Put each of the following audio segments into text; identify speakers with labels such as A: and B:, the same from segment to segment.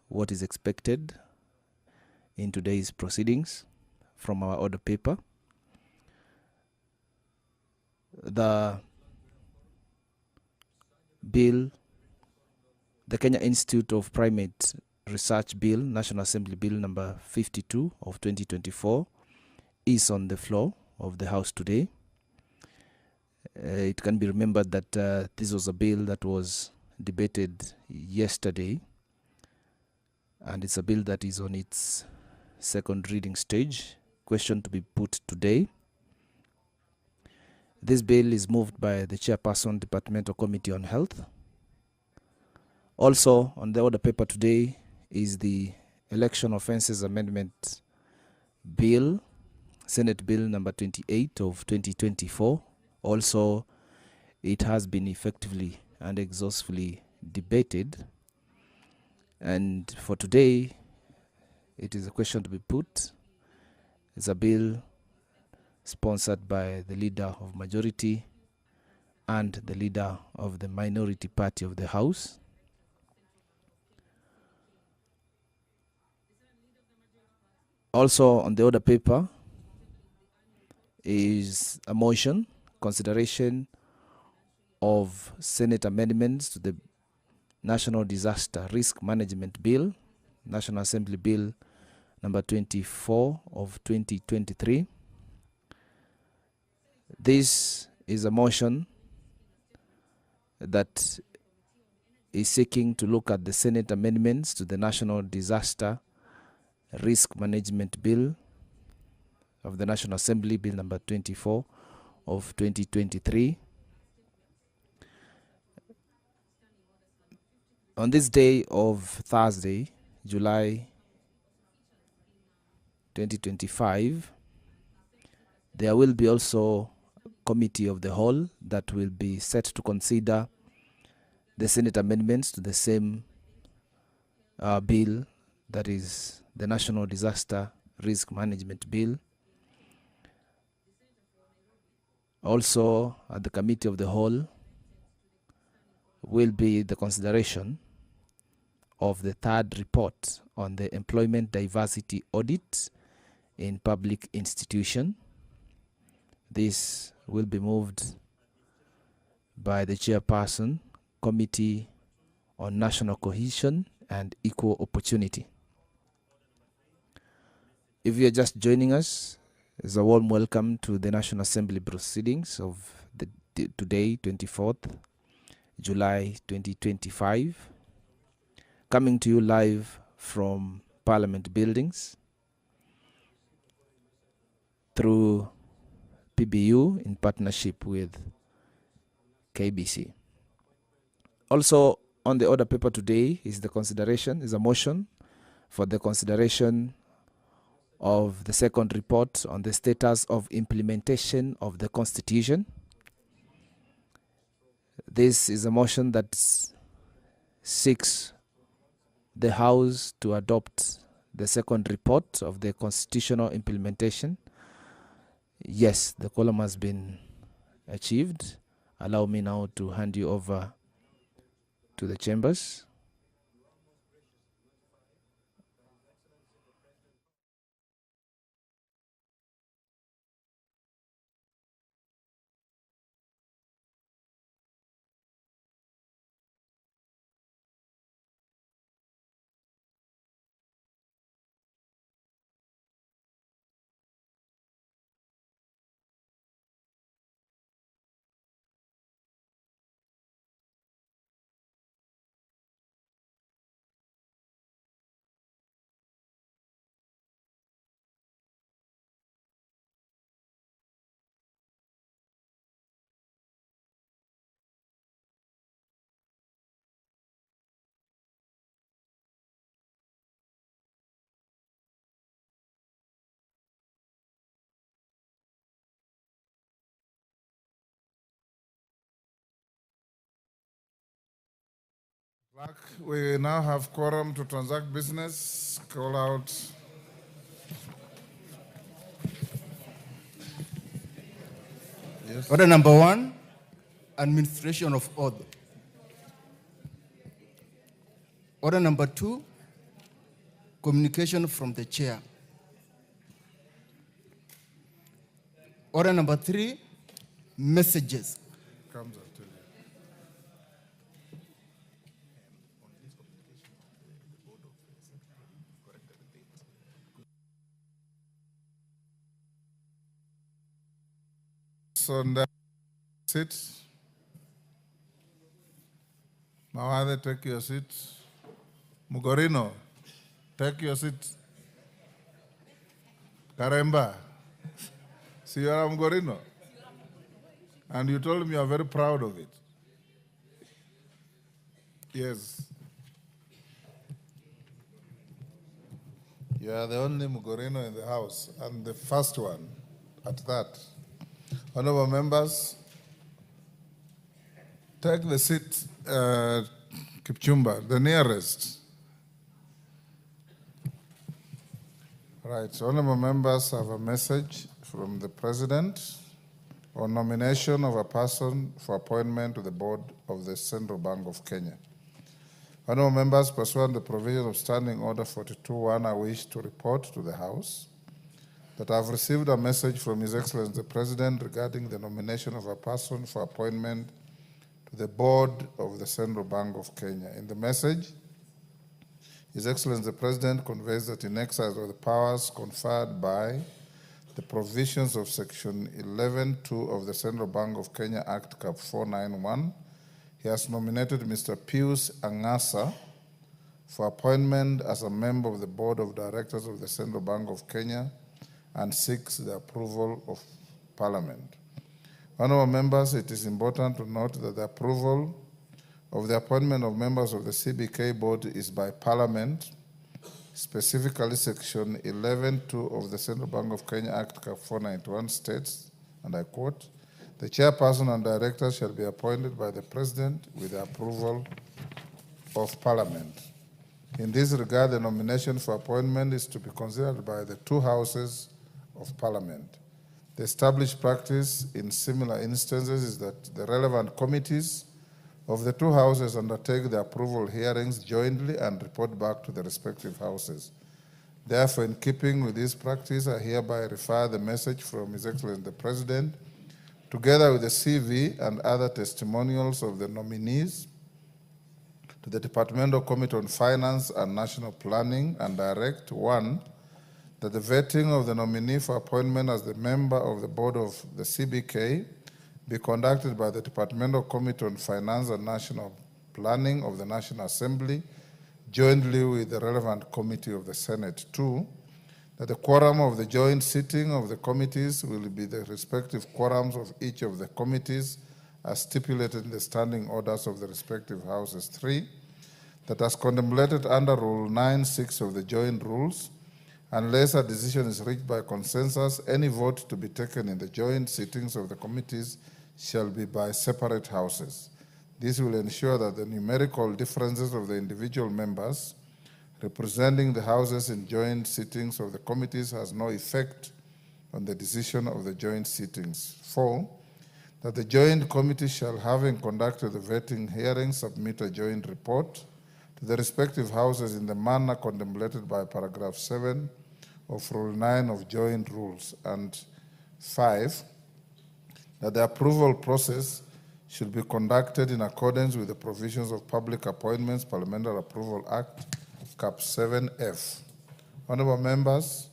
A: what is expected in today's proceedings from our order paper. The bill, the Kenya Institute of Primate Research Bill, National Assembly Bill number 52 of 2024, is on the floor of the House today. It can be remembered that this was a bill that was debated yesterday, and it's a bill that is on its second reading stage. Question to be put today. This bill is moved by the Chairperson, Departmental Committee on Health. Also on the order paper today is the Election Offences Amendment Bill, Senate Bill number 28 of 2024. Also, it has been effectively and exhaustively debated. And for today, it is a question to be put. It's a bill sponsored by the leader of majority and the leader of the minority party of the House. Also on the order paper is a motion, consideration of Senate amendments to the National Disaster Risk Management Bill, National Assembly Bill number 24 of 2023. This is a motion that is seeking to look at the Senate amendments to the National Disaster Risk Management Bill of the National Assembly, Bill number 24 of 2023. On this day of Thursday, July 2025, there will be also a committee of the whole that will be set to consider the Senate amendments to the same bill, that is the National Disaster Risk Management Bill. Also at the committee of the whole will be the consideration of the third report on the employment diversity audit in public institution. This will be moved by the chairperson, Committee on National Cohesion and Equal Opportunity. If you are just joining us, it's a warm welcome to the National Assembly proceedings of today, 24th July 2025. Coming to you live from Parliament buildings through PBU in partnership with KBC. Also on the order paper today is a motion for the consideration of the second report on the status of implementation of the Constitution. This is a motion that seeks the House to adopt the second report of the constitutional implementation. Yes, the quorum has been achieved. Allow me now to hand you over to the chambers.
B: Clerk, we now have quorum to transact business. Call out.
C: Yes. Order number 1, administration of oath. Order number 2, communication from the chair. Order number 3, messages.
B: Comes, I'll tell you. So now sit. Mawade, take your seat. Mugorino, take your seat. Karemba, see you are Mugorino. And you told me you are very proud of it. Yes. You are the only Mugorino in the house, and the first one at that. Honorable members, take the seat, Kipchumba, the nearest. Right, so honorable members have a message from the President on nomination of a person for appointment to the board of the Central Bank of Kenya. Honorable members, pursuant to the provision of Standing Order 42.1, I wish to report to the House that I have received a message from His Excellency the President regarding the nomination of a person for appointment to the board of the Central Bank of Kenya. In the message, His Excellency the President conveys that in exercise of the powers conferred by the provisions of Section 11.2 of the Central Bank of Kenya Act Cap 491, he has nominated Mr. Pius Angasa for appointment as a member of the Board of Directors of the Central Bank of Kenya and seeks the approval of Parliament. Honorable members, it is important to note that the approval of the appointment of members of the CBK board is by Parliament, specifically Section 11.2 of the Central Bank of Kenya Act Cap 491 states, and I quote, "The chairperson and director shall be appointed by the President with the approval of Parliament." In this regard, the nomination for appointment is to be considered by the two houses of Parliament. The established practice in similar instances is that the relevant committees of the two houses undertake the approval hearings jointly and report back to the respective houses. Therefore, in keeping with this practice, I hereby refer the message from His Excellency the President, together with the CV and other testimonials of the nominees, to the Departmental Committee on Finance and National Planning, and direct, 1, that the vetting of the nominee for appointment as the member of the board of the CBK be conducted by the Departmental Committee on Finance and National Planning of the National Assembly, jointly with the relevant committee of the Senate. 2, that the quorum of the joint sitting of the committees will be the respective quorums of each of the committees as stipulated in the standing orders of the respective houses. 3, that as contemplated under Rule 9.6 of the joint rules, unless a decision is reached by consensus, any vote to be taken in the joint sittings of the committees shall be by separate houses. This will ensure that the numerical differences of the individual members representing the houses in joint sittings of the committees has no effect on the decision of the joint sittings. 4, that the joint committee shall, having conducted the vetting hearing, submit a joint report to the respective houses in the manner contemplated by paragraph 7 of Rule 9 of joint rules. And 5, that the approval process should be conducted in accordance with the provisions of Public Appointments Parliamentary Approval Act, Cap 7F. Honorable members,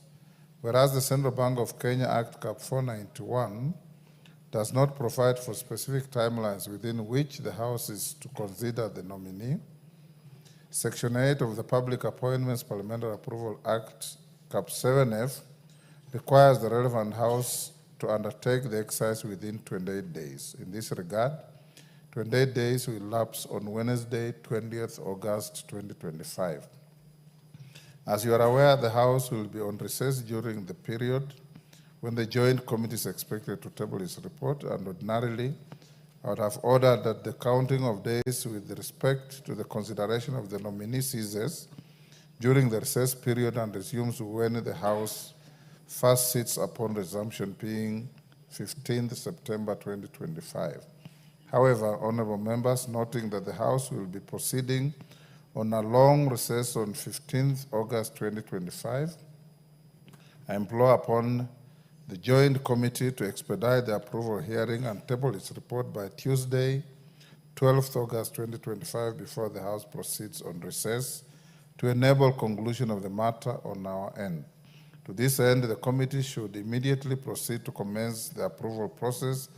B: whereas the Central Bank of Kenya Act Cap 491 does not provide for specific timelines within which the House is to consider the nominee, Section 8 of the Public Appointments Parliamentary Approval Act, Cap 7F, requires the relevant House to undertake the exercise within 28 days. In this regard, 28 days will lapse on Wednesday, 20th August 2025. As you are aware, the House will be on recess during the period when the Joint Committee is expected to table its report, and ordinarily, I would have ordered that the counting of days with respect to the consideration of the nominee ceases during the recess period and resumes when the House first sits upon resumption, being 15th September 2025. However, honorable members, noting that the House will be proceeding on a long recess on 15th August 2025. I implore upon the Joint Committee to expedite the approval hearing and table its report by Tuesday, 12th August 2025, before the House proceeds on recess, to enable conclusion of the matter on our end. To this end, the committee should immediately proceed to commence the approval process,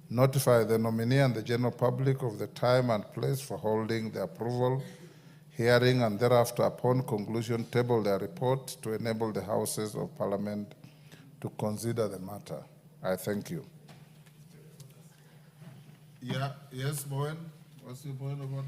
B: notify the nominee and the general public of the time and place for holding the approval hearing, and thereafter, upon conclusion, table their report to enable the Houses of Parliament to consider the matter. I thank you. Yeah, yes, Bowen. What's your point of order?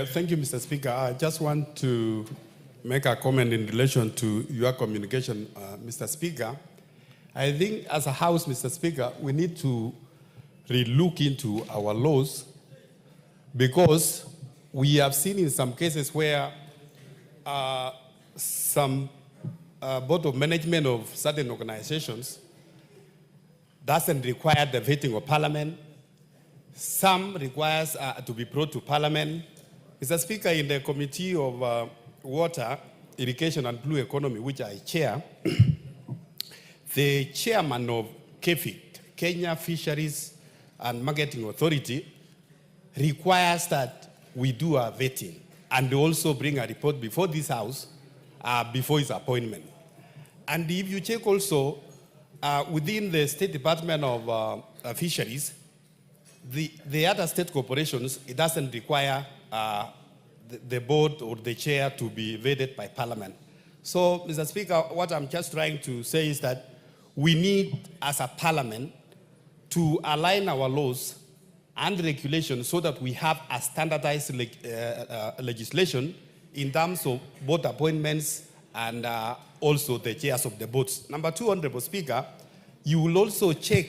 D: Thank you, Mr. Speaker. I just want to make a comment in relation to your communication, Mr. Speaker. I think as a House, Mr. Speaker, we need to relook into our laws, because we have seen in some cases where some board of management of certain organizations doesn't require the vetting of Parliament. Some requires to be brought to Parliament. Mr. Speaker, in the Committee of Water, Irrigation and Blue Economy, which I chair, the chairman of KFIT, Kenya Fisheries and Marketing Authority, requires that we do a vetting and also bring a report before this House before his appointment. And if you check also within the State Department of Fisheries, the other state corporations, it doesn't require the board or the chair to be vetted by Parliament. So, Mr. Speaker, what I'm just trying to say is that we need, as a Parliament, to align our laws and regulations so that we have a standardized legislation in terms of board appointments and also the chairs of the boards. Number two, Honorable Speaker, you will also check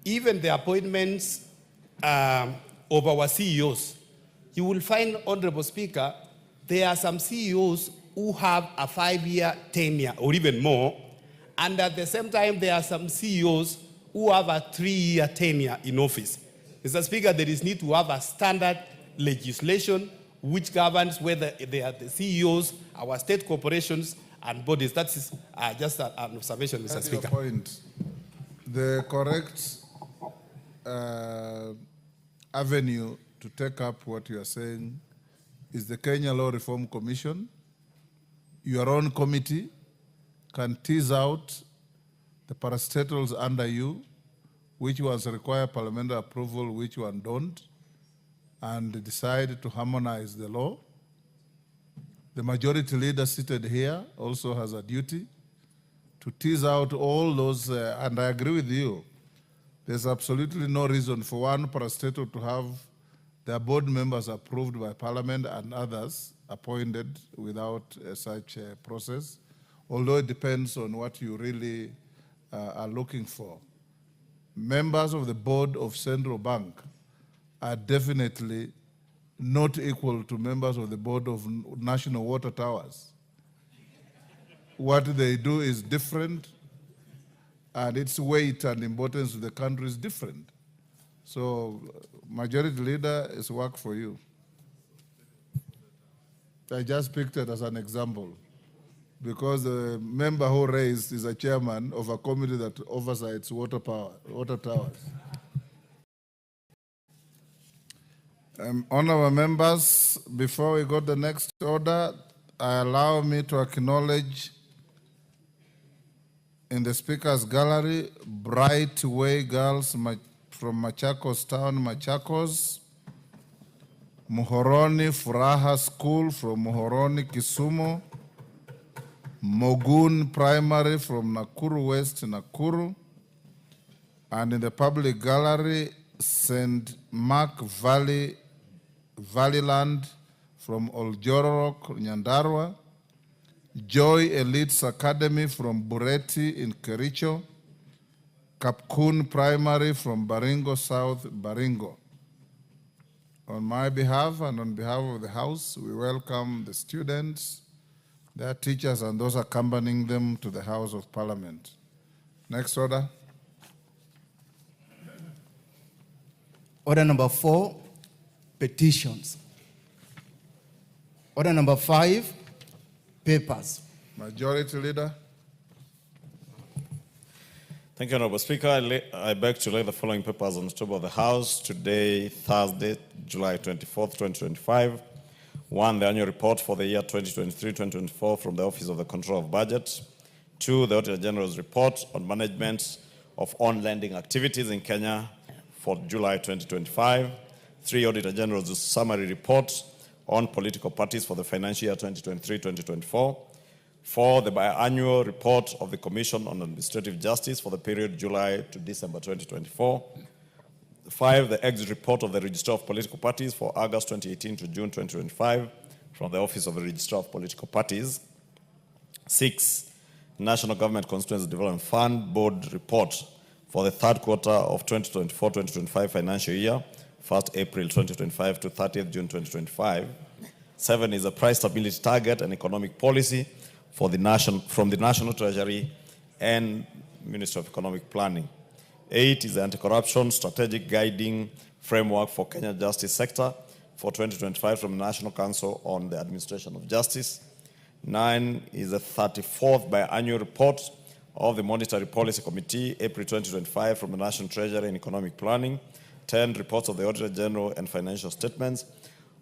D: even the appointments of our CEOs. You will find, Honorable Speaker, there are some CEOs who have a 5-year tenure or even more, and at the same time, there are some CEOs who have a 3-year tenure in office. Mr. Speaker, there is need to have a standard legislation which governs whether they are the CEOs, our state corporations, and bodies. That is just an observation, Mr.
B: That's
D: Speaker.
B: your point. The correct avenue to take up what you are saying is the Kenya Law Reform Commission. Your own committee can tease out the parastatals under you, which ones require parliamentary approval, which one don't, and decide to harmonize the law. The majority leader seated here also has a duty to tease out all those, and I agree with you. There's absolutely no reason for one parastatal to have their board members approved by Parliament and others appointed without such a process, although it depends on what you really are looking for. Members of the board of Central Bank are definitely not equal to members of the board of National Water Towers. What they do is different, and its weight and importance to the country is different. So, majority leader is work for you. I just picked it as an example because the member who raised is a chairman of a committee that oversees water towers. Honorable members, before we go to the next order, allow me to acknowledge in the speaker's gallery, Bright Way girls from Machakos Town, Machakos, Muhoroni Furaha School from Muhoroni, Kisumu, Mogun Primary from Nakuru West, Nakuru, and in the public gallery, St. Mark Valleyland from Oljororok, Nyandarua, Joy Elites Academy from Bureti in Kericho, Kapkun Primary from Baringo South, Baringo. On my behalf and on behalf of the House, we welcome the students their teachers, and those accompanying them to the House of Parliament. Next order.
C: Order number 4, petitions. Order number 5, papers.
B: Majority Leader.
E: Thank you, Honorable Speaker. I beg to lay the following papers on the table of the House today, Thursday, July 24th, 2025. 1, the annual report for the year 2023-2024 from the Office of the Control of Budget. 2, the Auditor General's report on management of on-lending activities in Kenya for July 2025. 3, Auditor General's summary report on political parties for the financial year 2023-2024. 4, the biannual report of the Commission on Administrative Justice for the period July to December 2024. 5, the exit report of the Registrar of Political Parties for August 2018 to June 2025 from the Office of the Registrar of Political Parties. 6, National Government Constituency Development Fund Board report for the third quarter of 2024-2025 financial year, 1st April 2025 to 30th June 2025. 7 is a price stability target and economic policy for the from the National Treasury and Ministry of Economic Planning. 8 is the anti-corruption strategic guiding framework for Kenya justice sector for 2025 from the National Council on the Administration of Justice. 9 is the 34th biannual report of the Monetary Policy Committee, April 2025 from the National Treasury and Economic Planning. 10, reports of the Auditor General and financial statements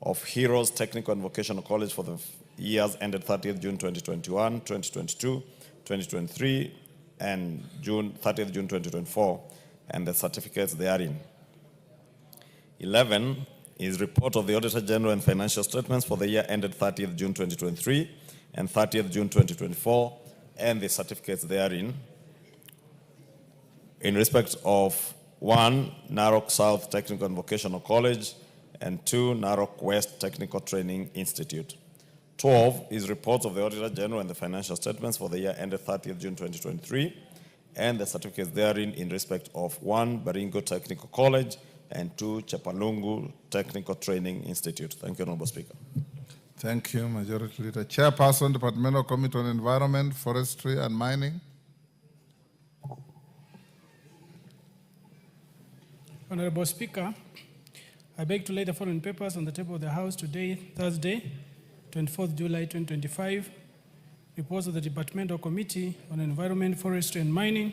E: of Heroes Technical and Vocational College for the years ended 30th June 2021, 2022, 2023, and 30th June 2024, and the certificates therein. 11 is report of the Auditor General and financial statements for the year ended 30th June 2023 and 30th June 2024, and the certificates therein. In respect of 1, Narok South Technical and Vocational College, and 2, Narok West Technical Training Institute. 12 is reports of the Auditor General and the financial statements for the year ended 30th June 2023, and the certificates therein in respect of 1, Baringo Technical College, and 2, Chepalungu Technical Training Institute. Thank you, Honorable Speaker.
B: Thank you, Majority Leader. Chairperson, Departmental Committee on Environment, Forestry and Mining.
F: Honorable Speaker, I beg to lay the following papers on the table of the House today, Thursday, 24th July 2025. Reports of the Departmental Committee on Environment, Forestry and Mining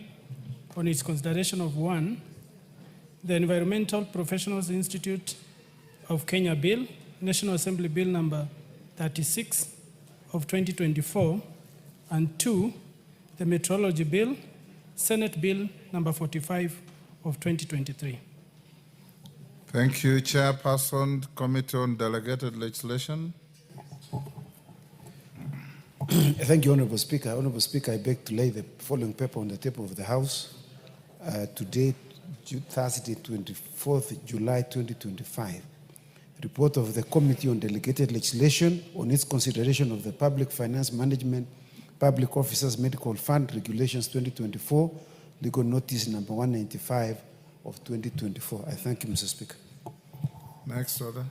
F: on its consideration of 1, the Environmental Professionals Institute of Kenya Bill, National Assembly Bill number 36 of 2024, and 2, the Metrology Bill, Senate Bill number 45 of 2023.
B: Thank you, Chairperson, Committee on Delegated Legislation.
G: Thank you, Honorable Speaker. Honorable Speaker, I beg to lay the following paper on the table of the House. Today, Thursday, 24th July 2025. Report of the Committee on Delegated Legislation on its consideration of the Public Finance Management, Public Officers Medical Fund Regulations 2024, legal notice number 195 of 2024. I thank you, Mr. Speaker.
B: Next order.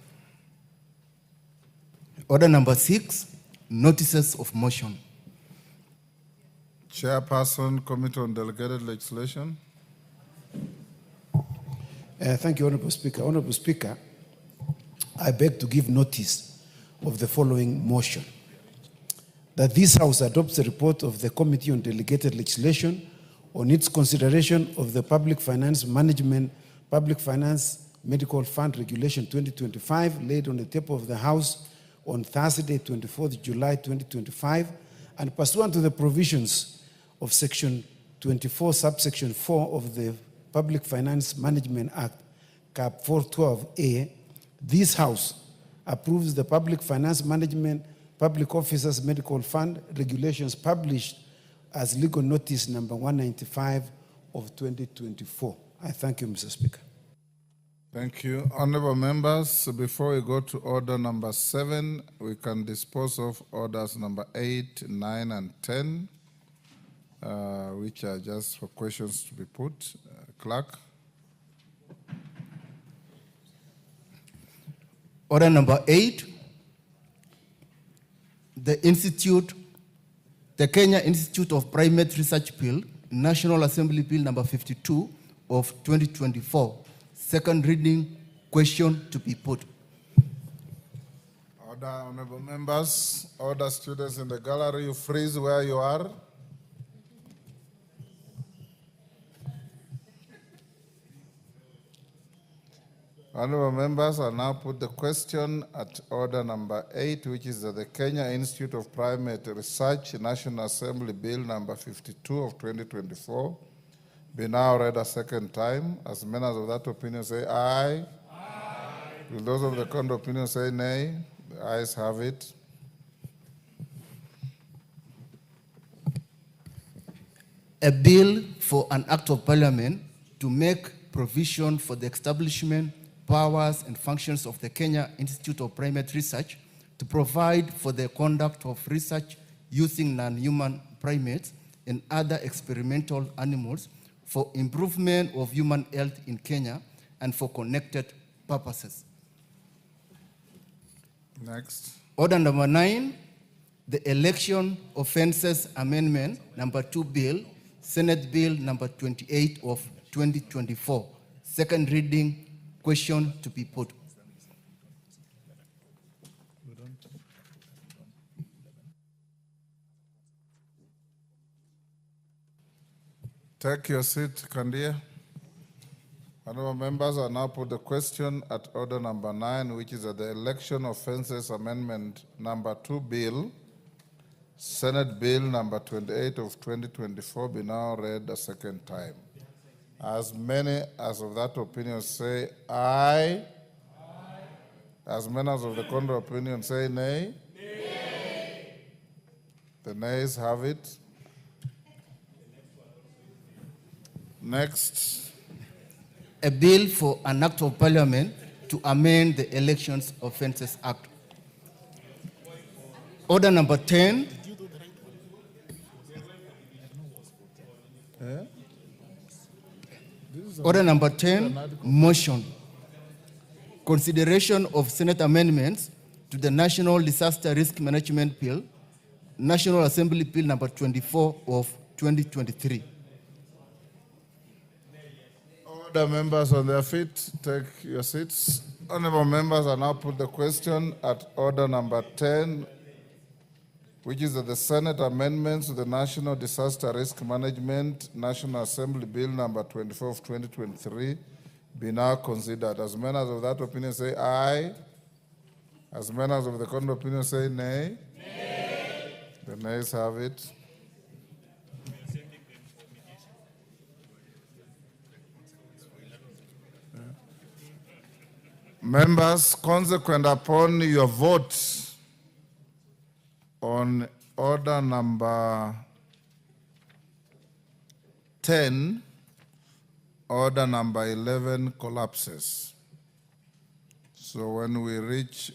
C: Order number 6, notices of motion.
B: Chairperson, Committee on Delegated Legislation.
G: Thank you, Honorable Speaker. Honorable Speaker, I beg to give notice of the following motion. That this House adopts the report of the Committee on Delegated Legislation on its consideration of the Public Finance Management, Public Finance Medical Fund Regulation 2025 laid on the table of the House on Thursday, 24th July 2025, and pursuant to the provisions of Section 24, subsection 4 of the Public Finance Management Act, Cap 412A, this House approves the Public Finance Management Public Officers Medical Fund regulations published as legal notice number 195 of 2024. I thank you, Mr. Speaker.
B: Thank you. Honorable members, before we go to order number 7, we can dispose of orders number 8, 9, and 10, which are just for questions to be put. Clerk.
C: Order number 8, the Institute the Kenya Institute of Primate Research Bill, National Assembly Bill number 52 of 2024. Second reading, question to be put.
B: Order, honorable members, order students in the gallery, you freeze where you are. Honorable members, I now put the question at order number 8, which is that the Kenya Institute of Primate Research, National Assembly Bill number 52 of 2024, be now read a second time. As members of that opinion say aye. Aye. Will those of the contrary opinion say nay? The ayes have it.
C: A bill for an act of parliament to make provision for the establishment, powers and functions of the Kenya Institute of Primate Research to provide for the conduct of research using non-human primates and other experimental animals for improvement of human health in Kenya and for connected purposes.
B: Next.
C: Order number 9, the Election Offences Amendment number 2 Bill, Senate Bill number 28 of 2024. Second reading, question to be put.
B: Take your seat, Kandia. Honorable members, I now put the question at order number 9, which is that the Election Offences Amendment number 2 Bill, Senate Bill number 28 of 2024, be now read a second time. As many as of that opinion say aye. Aye. As many as of the contrary opinion say nay. Nay. The nays have it. Next.
C: A bill for an act of parliament to amend the Elections Offences Act. Order number 10. Order number 10, motion. Consideration of Senate amendments to the National Disaster Risk Management Bill, National Assembly Bill number 24 of 2023.
B: Order, members on their feet, take your seats. Honorable members, I now put the question at order number 10, which is that the Senate amendments to the National Disaster Risk Management National Assembly Bill number 24 of 2023 be now considered. As members of that opinion say aye. As members of the contrary opinion say nay. Nay. The nays have it. Members, consequent upon your vote on order number 10, order number 11 collapses. So when we reach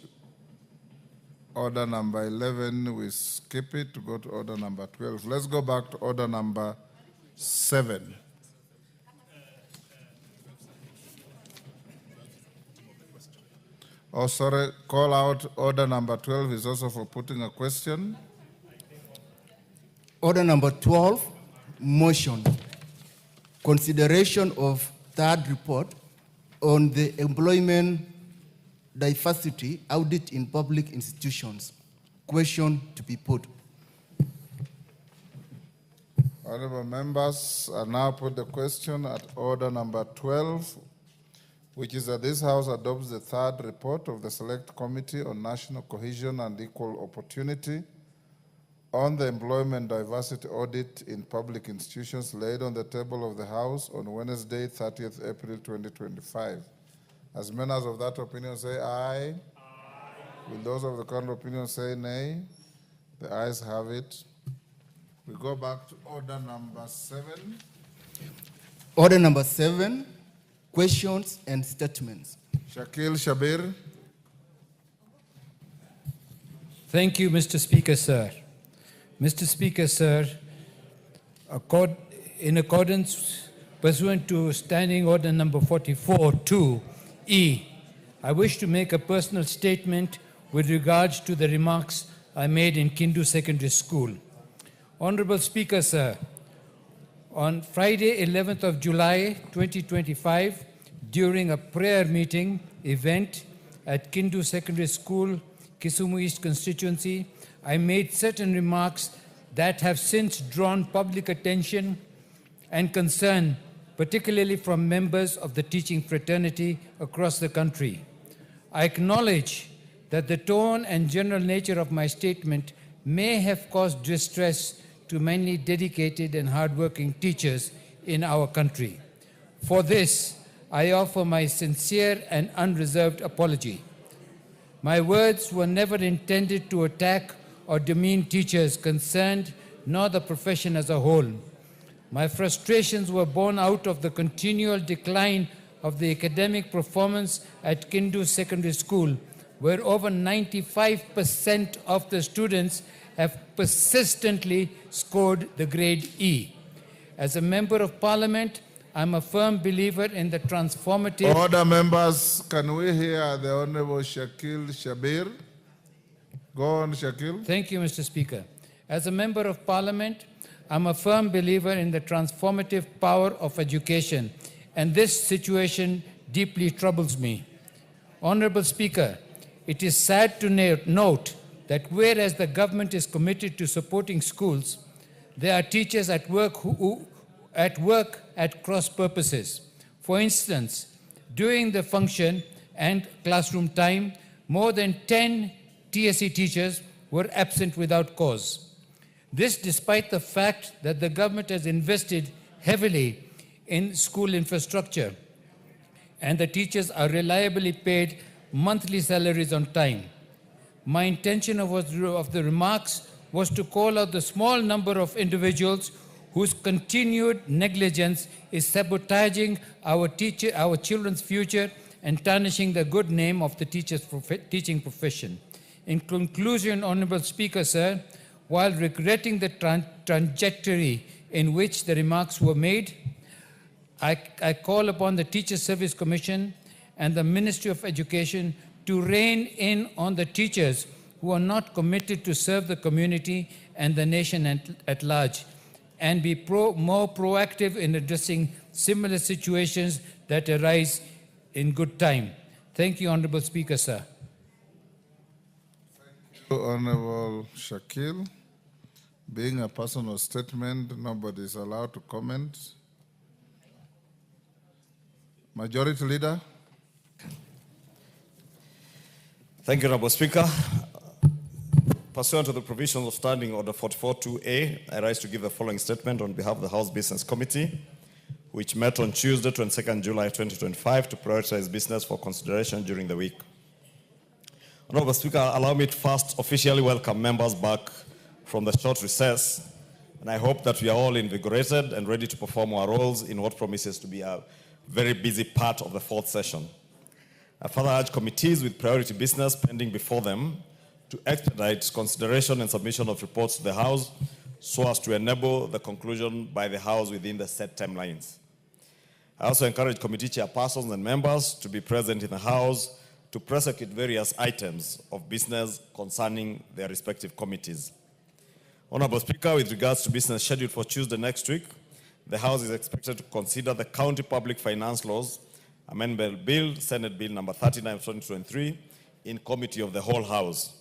B: order number 11, we skip it to go to order number 12. Let's go back to order number 7. Oh, sorry, call out order number 12 is also for putting a question.
C: Order number 12, motion. Consideration of third report on the employment diversity audit in public institutions. Question to be put.
B: Honorable members, I now put the question at order number 12, which is that this House adopts the third report of the Select Committee on National Cohesion and Equal Opportunity on the employment diversity audit in public institutions laid on the table of the House on Wednesday, 30th April 2025. As members of that opinion say aye. Aye. Will those of the contrary opinion say nay? The ayes have it. We go back to order number 7.
C: Order number 7, questions and statements.
B: Shakil Shabir.
H: Thank you, Mr. Speaker, sir. Mr. Speaker, sir, in accordance pursuant to Standing Order number 44-2E, I wish to make a personal statement with regards to the remarks I made in Kindu Secondary School. Honorable Speaker, sir, on Friday, 11th of July, 2025, during a prayer meeting event at Kindu Secondary School, Kisumu East constituency, I made certain remarks that have since drawn public attention and concern, particularly from members of the teaching fraternity across the country. I acknowledge that the tone and general nature of my statement may have caused distress to many dedicated and hardworking teachers in our country. For this, I offer my sincere and unreserved apology. My words were never intended to attack or demean teachers concerned, nor the profession as a whole. My frustrations were born out of the continual decline of the academic performance at Kindu Secondary School, where over 95% of the students have persistently scored the grade E. As a member of parliament, I'm a firm believer in the transformative...
B: Order, members. Can we hear the Honorable Shakil Shabir? Go on, Shakil.
H: Thank you, Mr. Speaker. As a member of parliament, I'm a firm believer in the transformative power of education, and this situation deeply troubles me. Honorable Speaker, it is sad to note that whereas the government is committed to supporting schools, there are teachers at work who at cross purposes. For instance, during the function and classroom time, more than 10 TSC teachers were absent without cause. This despite the fact that the government has invested heavily in school infrastructure and the teachers are reliably paid monthly salaries on time. My intention of the remarks was to call out the small number of individuals whose continued negligence is sabotaging our children's future and tarnishing the good name of the teaching profession. In conclusion, Honorable Speaker, sir, while regretting the trajectory in which the remarks were made, I call upon the Teacher Service Commission and the Ministry of Education to rein in on the teachers who are not committed to serve the community and the nation at large, and be more proactive in addressing similar situations that arise in good time. Thank you, Honorable Speaker, sir.
B: Thank you, Honorable Shakil. Being a personal statement, nobody is allowed to comment. Majority Leader.
E: Thank you, Honorable Speaker. Pursuant to the provisions of Standing Order 44.2a, I rise to give the following statement on behalf of the House Business Committee, which met on Tuesday, 22nd July 2025, to prioritize business for consideration during the week. Honorable Speaker, allow me to first officially welcome members back from the short recess, and I hope that we are all invigorated and ready to perform our roles in what promises to be a very busy part of the fourth session. I further urge committees with priority business pending before them to expedite consideration and submission of reports to the House so as to enable the conclusion by the House within the set timelines. I also encourage committee chairpersons and members to be present in the House to prosecute various items of business concerning their respective committees. Honorable Speaker, with regards to business scheduled for Tuesday next week, the House is expected to consider the County Public Finance Laws Amendment Bill, Senate Bill number 39 of 2023, in Committee of the Whole House.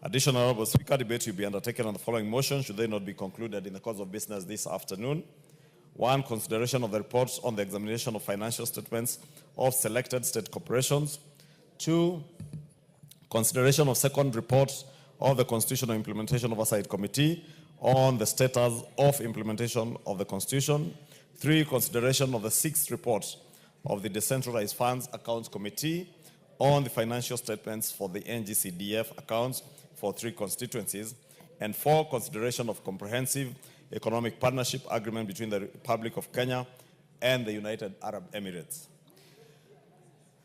E: Additional, Honorable Speaker, debate will be undertaken on the following motions should they not be concluded in the course of business this afternoon. 1, consideration of the reports on the examination of financial statements of selected state corporations. 2, consideration of second report of the Constitutional Implementation Oversight Committee on the status of implementation of the Constitution. 3, consideration of the 6th report of the Decentralized Funds Accounts Committee on the financial statements for the NGCDF accounts for 3 constituencies. And 4, consideration of comprehensive economic partnership agreement between the Republic of Kenya and the United Arab Emirates.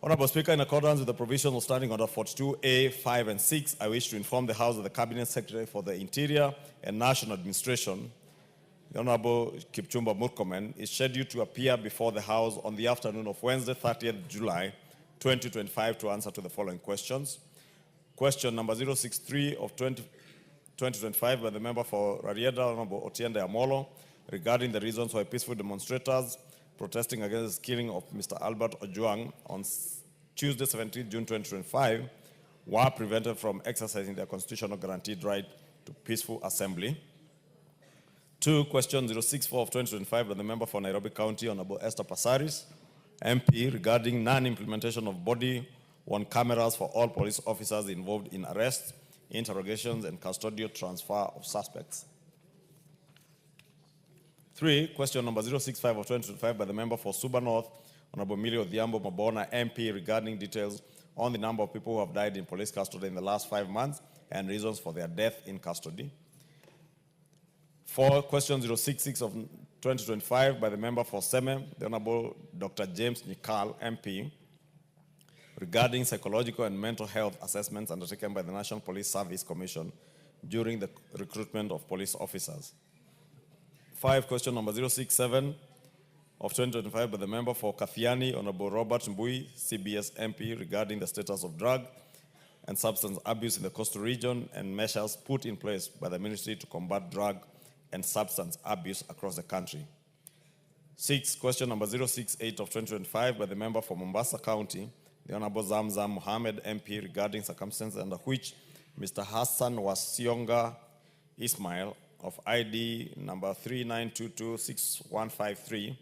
E: Honorable Speaker, in accordance with the provisions of Standing Order 42A, 5 and 6, I wish to inform the House that the Cabinet Secretary for the Interior and National Administration, the Honorable Kipchumba Murkomen, is scheduled to appear before the House on the afternoon of Wednesday, 30th July 2025 to answer to the following questions. Question number 063 of 2025 by the member for Rarieda, Honorable Otiende Amolo, regarding the reasons why peaceful demonstrators protesting against the killing of Mr. Albert Ojwang on Tuesday, 17 June 2025, were prevented from exercising their constitutional guaranteed right to peaceful assembly. 2, question 064 of 2025 by the member for Nairobi County, Honorable Esther Passaris, MP, regarding non-implementation of body-worn cameras for all police officers involved in arrests, interrogations, and custodial transfer of suspects. 3, question number 065 of 2025 by the member for Suba North, Honorable Millie Odhiambo Mabona, MP, regarding details on the number of people who have died in police custody in the last 5 months and reasons for their death in custody. 4, question 066 of 2025 by the member for Seme, the Honorable Dr. James Nikal, MP, regarding psychological and mental health assessments undertaken by the National Police Service Commission during the recruitment of police officers. 5, question number 067 of 2025 by the member for Kathiani, Honorable Robert Mbui, CBS MP, regarding the status of drug and substance abuse in the coastal region and measures put in place by the ministry to combat drug and substance abuse across the country. 6, question number 068 of 2025 by the member for Mombasa County, the Honorable Zamzam Mohammed MP, regarding circumstances under which Mr. Hassan Wasionga Ismail of ID number 39226153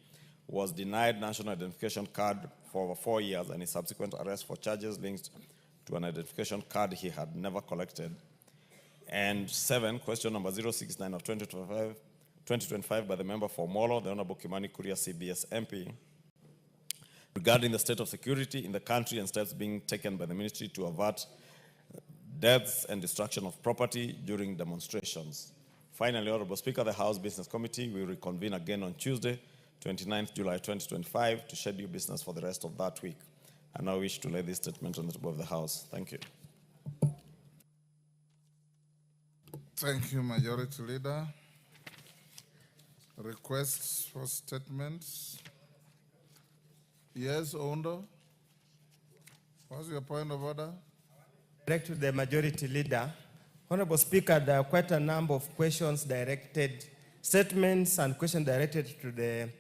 E: was denied national identification card for over 4 years and his subsequent arrest for charges linked to an identification card he had never collected. And 7, question number 069 of 2025 by the member for Molo, the Honorable Kimani Kuria, CBS MP, regarding the state of security in the country and steps being taken by the ministry to avert deaths and destruction of property during demonstrations. Finally, Honorable Speaker, the House Business Committee will reconvene again on Tuesday, 29th July 2025, to schedule business for the rest of that week. I now wish to lay this statement on the table of the House. Thank you.
B: Thank you, Majority Leader. Requests for statements. Yes, Ondo. What's your point of order?
I: Direct to the Majority Leader. Honorable Speaker, there are quite a number of questions directed, statements and questions directed to the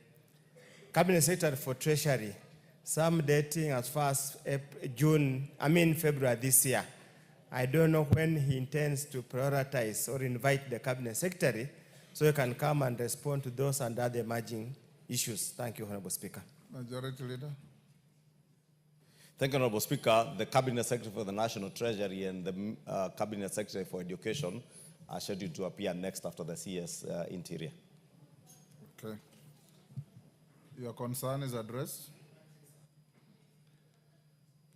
I: Cabinet Secretary for Treasury, some dating as far as February this year. I don't know when he intends to prioritize or invite the Cabinet Secretary so he can come and respond to those and other emerging issues. Thank you, Honorable Speaker.
B: Majority Leader.
E: Thank you, Honorable Speaker. The Cabinet Secretary for the National Treasury and the Cabinet Secretary for Education are scheduled to appear next after the CS Interior.
B: Okay. Your concern is addressed.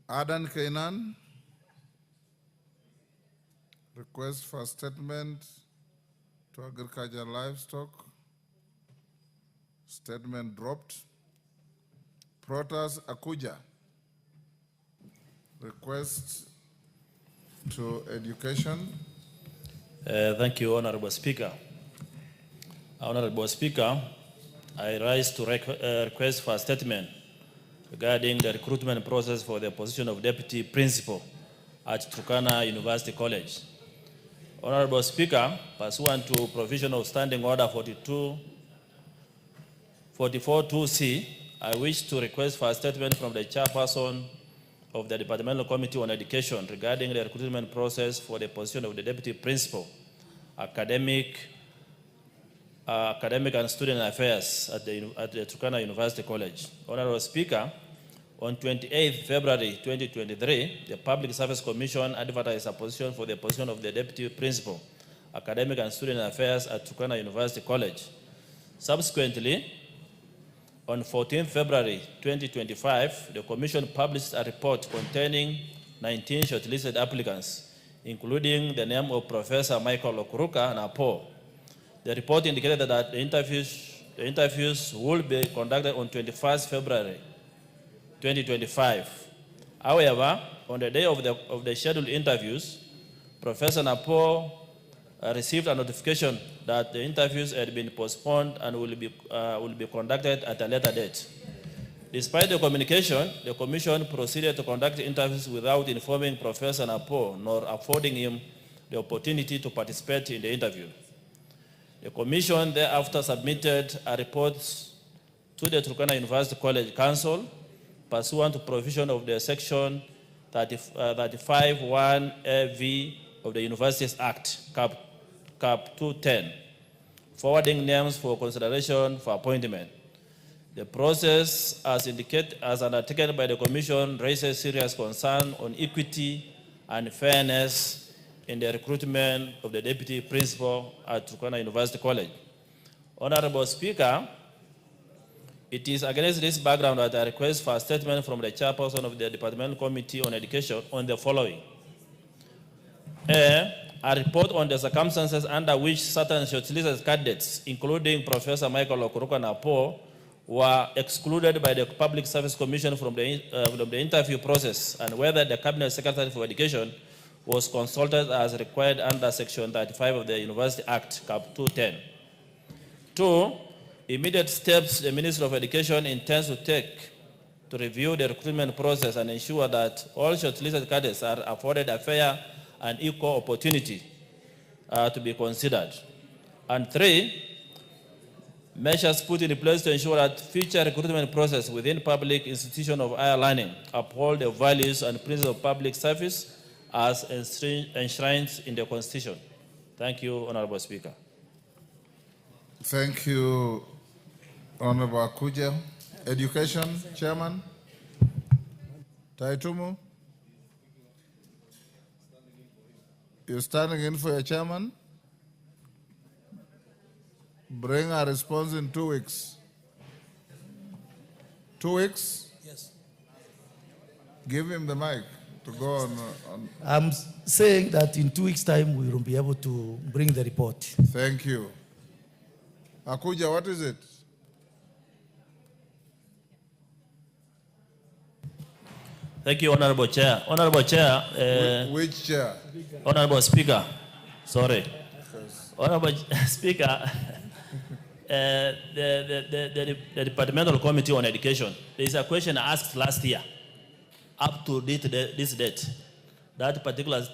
B: Adan Kainan. Request for statement to agriculture and livestock. Statement dropped. Protas Akuja. Request to education.
J: Thank you, Honorable Speaker. Honorable Speaker, I rise to request for a statement regarding the recruitment process for the position of Deputy Principal at Turkana University College. Honorable Speaker, pursuant to provision of Standing Order 44.2c, I wish to request for a statement from the chairperson of the Departmental Committee on Education regarding the recruitment process for the position of the Deputy Principal, Academic and Student Affairs at the Turkana University College. Honorable Speaker, on 28 February 2023, the Public Service Commission advertised a position for the position of the Deputy Principal, Academic and Student Affairs at Turkana University College. Subsequently, on 14 February 2025, the Commission published a report containing 19 shortlisted applicants, including the name of Professor Michael Okuruka Napo. The report indicated that the interviews will be conducted on 21st February 2025. However, on the day of the scheduled interviews, Professor Napo received a notification that the interviews had been postponed and will be conducted at a later date. Despite the communication, the Commission proceeded to conduct interviews without informing Professor Napo nor affording him the opportunity to participate in the interview. The Commission thereafter submitted a report to the Turkana University College Council pursuant to provision of the Section 35(1)AV of the Universities Act, Cap 210, forwarding names for consideration for appointment. The process, as undertaken by the Commission, raises serious concern on equity and fairness in the recruitment of the Deputy Principal at Turkana University College. Honorable Speaker, it is against this background that I request for a statement from the chairperson of the Departmental Committee on Education on the following. A report on the circumstances under which certain shortlisted candidates, including Professor Michael Okuruka Napo, were excluded by the Public Service Commission from the interview process, and whether the Cabinet Secretary for Education was consulted as required under Section 35 of the University Act, Cap 210. 2, immediate steps the Ministry of Education intends to take to review the recruitment process and ensure that all shortlisted candidates are afforded a fair and equal opportunity to be considered. And 3, measures put in place to ensure that future recruitment process within public institutions of higher learning uphold the values and principles of public service as enshrined in the Constitution. Thank you, Honorable Speaker.
B: Thank you, Honorable Akuja. Education, Chairman. Taitumu. You're standing in for your chairman? Bring a response in 2 weeks. 2 weeks?
K: Yes.
B: Give him the mic to go on.
K: I'm saying that in 2 weeks' time we will be able to bring the report.
B: Thank you. Akuja, what is it?
J: Thank you, Honorable Chair. Honorable Chair.
B: Which chair?
J: Honorable Speaker. Sorry. Honorable Speaker. The Departmental Committee on Education, there is a question asked last year, up to this date. That particular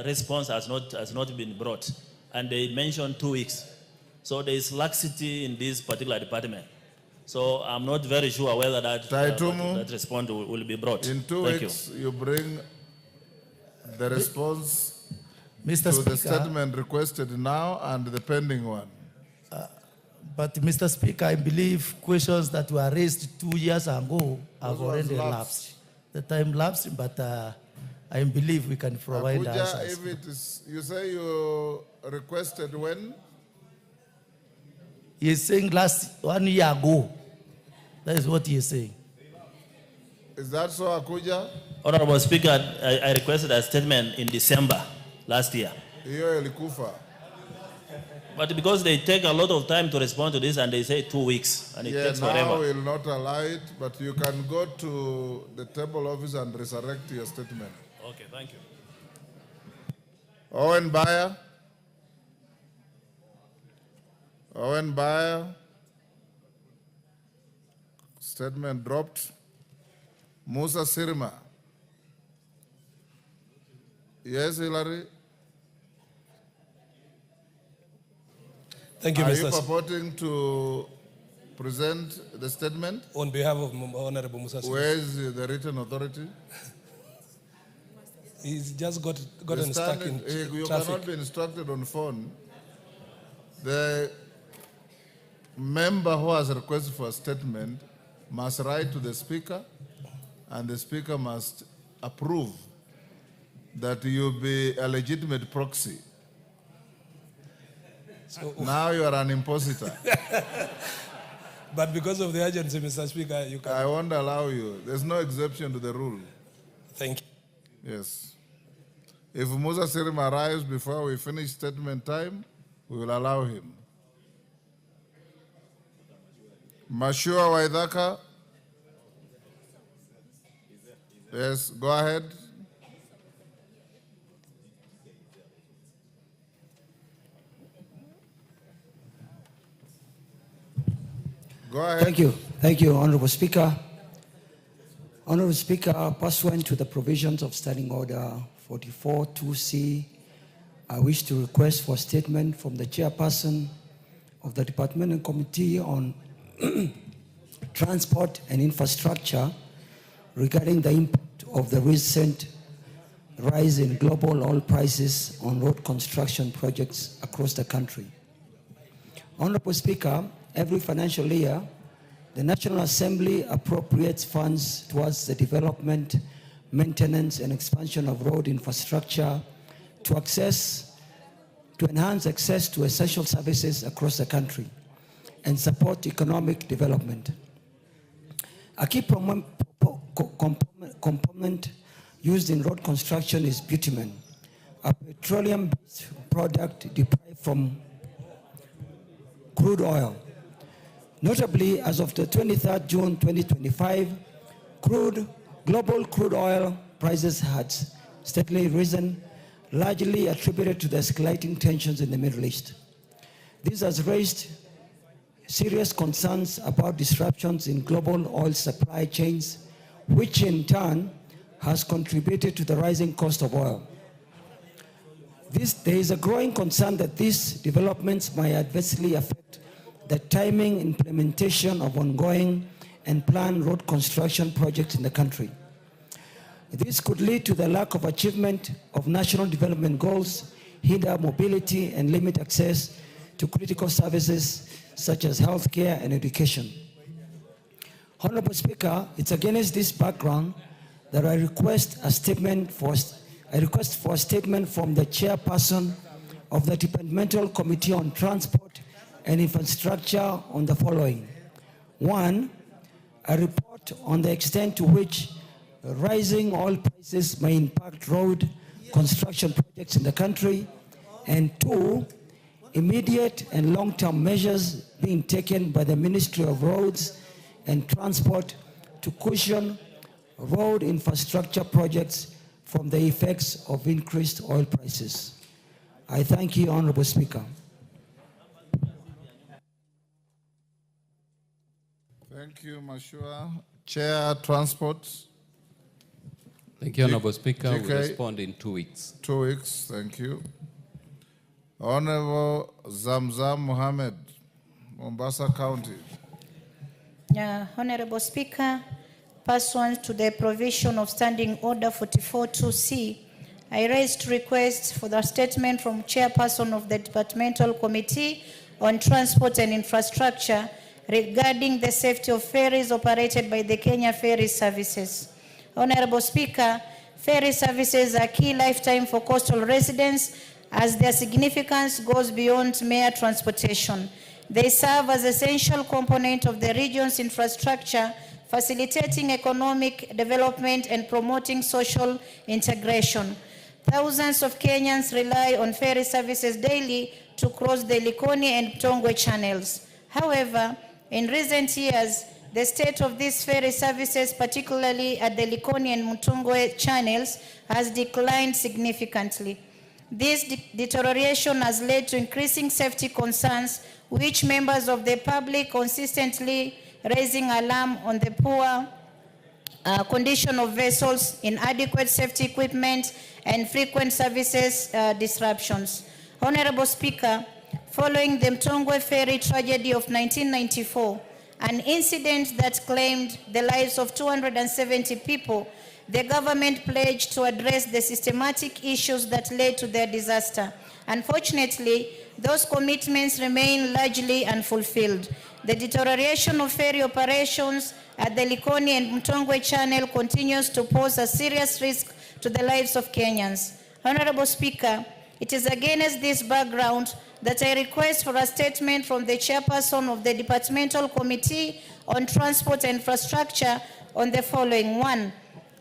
J: response has not been brought, and they mentioned 2 weeks. So there is laxity in this particular department. So I'm not very sure whether that response will be brought.
B: In 2 weeks, you bring the response
K: Mr.
B: to
K: Speaker,
B: the statement requested now and the pending one.
K: But Mr. Speaker, I believe questions that were raised 2 years ago have already lapsed. The time lapsed, but I believe we can provide
B: Abuja,
K: answers.
B: if it is, you say you requested when?
K: He is saying 1 year ago. That is what he is saying.
B: Is that so, Akuja?
J: Honorable Speaker, I requested a statement in December last year.
B: Hiyo ilikufa.
J: But because they take a lot of time to respond to this and they say 2 weeks and it takes
B: now
J: forever.
B: will not allow it, but you can go to the table office and resurrect your statement.
J: Okay, thank you.
B: Owen Bayer. Owen Bayer. Statement dropped. Musa Sirma. Yes, Hillary?
L: Thank you,
B: Are
L: Mr.
B: you purporting to present the statement?
L: On behalf of Honorable Musa Sirma.
B: Where is the written authority?
L: He's just gotten stuck in
B: You
L: traffic.
B: cannot be instructed on phone. The member who has requested for a statement must write to the speaker, and the speaker must approve that you be a legitimate proxy.
L: So,
B: now you are an impositor.
L: but because of the urgency, Mr. Speaker, you can.
B: I won't allow you. There's no exception to the rule.
L: Thank you.
B: Yes. If Musa Sirim arrives before we finish statement time, we will allow him. Mashua Waidaka. Yes, go ahead. Go ahead.
M: Thank you, Honorable Speaker. Honorable Speaker, pursuant to the provisions of Standing Order 44-2C I wish to request for a statement from the chairperson of the Departmental Committee on Transport and Infrastructure regarding the impact of the recent rise in global oil prices on road construction projects across the country. Honorable Speaker, every financial year, the National Assembly appropriates funds towards the development, maintenance, and expansion of road infrastructure to enhance access to essential services across the country and support economic development. A key component used in road construction is bitumen, a petroleum-based product derived from crude oil. Notably, as of the 23rd June 2025, global crude oil prices had steadily risen, largely attributed to the escalating tensions in the Middle East. This has raised serious concerns about disruptions in global oil supply chains, which in turn has contributed to the rising cost of oil. There is a growing concern that these developments may adversely affect the timing implementation of ongoing and planned road construction projects in the country. This could lead to the lack of achievement of national development goals, hinder mobility, and limit access to critical services such as healthcare and education. Honorable Speaker, it's against this background that I request for a statement from the chairperson of the Departmental Committee on Transport and Infrastructure on the following. 1, a report on the extent to which rising oil prices may impact road construction projects in the country, and 2, immediate and long-term measures being taken by the Ministry of Roads and Transport to cushion road infrastructure projects from the effects of increased oil prices. I thank you, Honorable Speaker.
B: Thank you, Mashua. Chair, Transport.
N: Thank you, Honorable Speaker. I will
B: GK.
N: respond in 2 weeks.
B: 2 weeks, thank you. Honorable Zamzam Mohammed, Mombasa County.
O: Honorable Speaker, pursuant to the provision of Standing Order 44-2C, I raised requests for the statement from Chairperson of the Departmental Committee on Transport and Infrastructure regarding the safety of ferries operated by the Kenya Ferry Services. Honorable Speaker, ferry services are key lifetime for coastal residents as their significance goes beyond mere transportation. They serve as essential component of the region's infrastructure, facilitating economic development and promoting social integration. Thousands of Kenyans rely on ferry services daily to cross the Likoni and Mtongwe channels. However, in recent years, the state of these ferry services, particularly at the Likoni and Mtongwe channels, has declined significantly. This deterioration has led to increasing safety concerns, which members of the public consistently raising alarm on the poor condition of vessels, inadequate safety equipment, and frequent services disruptions. Honorable Speaker, following the Mtongwe ferry tragedy of 1994, an incident that claimed the lives of 270 people, the government pledged to address the systematic issues that led to their disaster. Unfortunately, those commitments remain largely unfulfilled. The deterioration of ferry operations at the Likoni and Mtongwe channel continues to pose a serious risk to the lives of Kenyans. Honorable Speaker, it is against this background that I request for a statement from the chairperson of the Departmental Committee on Transport and Infrastructure on the following. 1,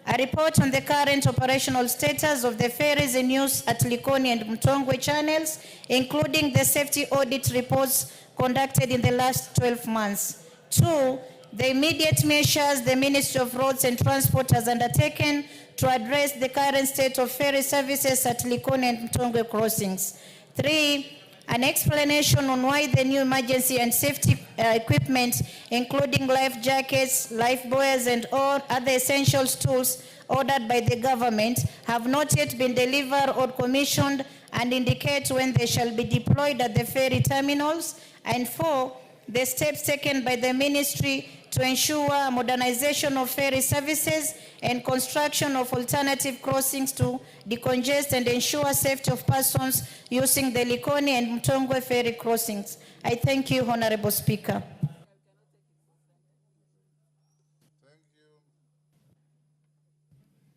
O: a report on the current operational status of the ferries in use at Likoni and Mtongwe channels, including the safety audit reports conducted in the last 12 months. 2, the immediate measures the Ministry of Roads and Transport has undertaken to address the current state of ferry services at Likoni and Mtongwe crossings. 3, an explanation on why the new emergency and safety equipment, including life jackets, life buoys, and all other essential tools ordered by the government, have not yet been delivered or commissioned, and indicate when they shall be deployed at the ferry terminals. And 4, the steps taken by the ministry to ensure modernization of ferry services and construction of alternative crossings to decongest and ensure safety of persons using the Likoni and Mtongwe ferry crossings. I thank you, Honorable Speaker.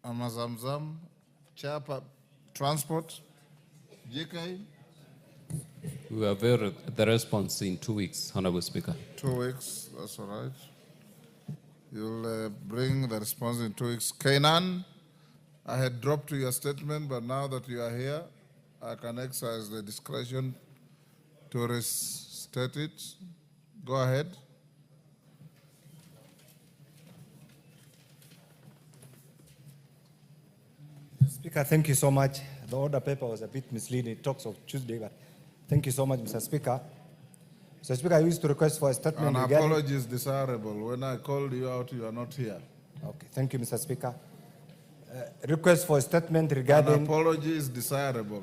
B: Amazamzam, Chair Transport, JK.
N: We will hear the response in 2 weeks, Honorable Speaker.
B: 2 weeks, that's all right. You'll bring the response in 2 weeks. Kainan, I had dropped your statement, but now that you are here, I can exercise the discretion to restate it. Go ahead.
P: Speaker, thank you so much. The order paper was a bit misleading. It talks of Tuesday, but thank you so much, Mr. Speaker. Mr. Speaker, I used to request for a statement
B: An
P: regarding...
B: apology is desirable. When I called you out, you are not here.
P: Okay, thank you, Mr. Speaker. Request for a statement regarding...
B: An apology is desirable.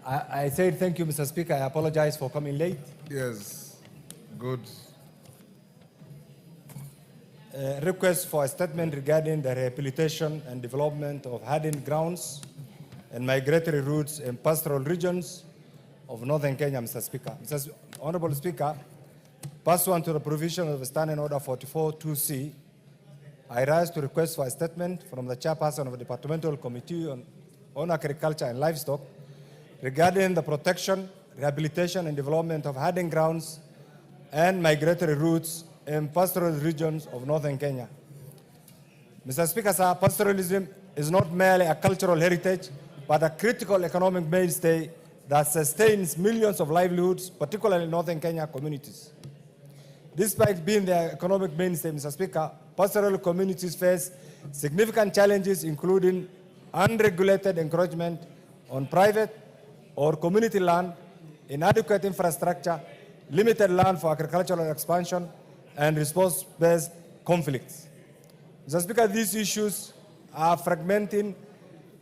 P: I said thank you, Mr. Speaker. I apologize for coming late.
B: Yes, good.
P: Request for a statement regarding the rehabilitation and development of hardened grounds and migratory routes in pastoral regions of northern Kenya, Mr. Speaker. Honorable Speaker, pursuant to the provision of the Standing Order 44-2C, I rise to request for a statement from the chairperson of the Departmental Committee on Agriculture and Livestock regarding the protection, rehabilitation, and development of hardened grounds and migratory routes in pastoral regions of northern Kenya. Mr. Speaker, sir, pastoralism is not merely a cultural heritage, but a critical economic mainstay that sustains millions of livelihoods, particularly in northern Kenya communities. Despite being the economic mainstay, Mr. Speaker, pastoral communities face significant challenges, including unregulated encroachment on private or community land, inadequate infrastructure, limited land for agricultural expansion, and resource-based conflicts. Mr. Speaker, these issues are fragmenting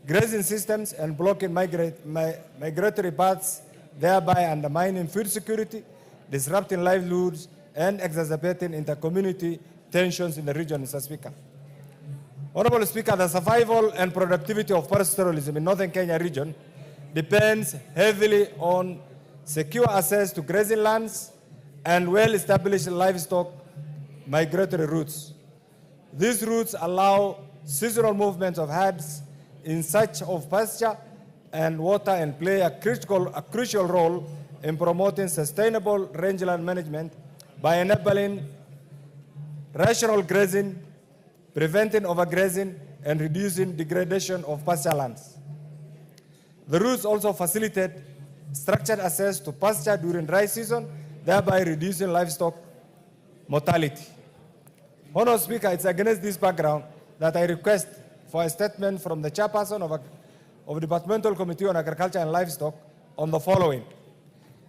P: grazing systems and blocking migratory paths, thereby undermining food security, disrupting livelihoods, and exacerbating inter-community tensions in the region, Mr. Speaker. Honorable Speaker, the survival and productivity of pastoralism in northern Kenya region depends heavily on secure access to grazing lands and well-established livestock migratory routes. These routes allow seasonal movement of herds in search of pasture and water and play a crucial role in promoting sustainable rangeland management by enabling rational grazing, preventing overgrazing, and reducing degradation of pasture lands. The routes also facilitate structured access to pasture during dry season, thereby reducing livestock mortality. Honorable Speaker, it's against this background that I request for a statement from the chairperson of the Departmental Committee on Agriculture and Livestock on the following.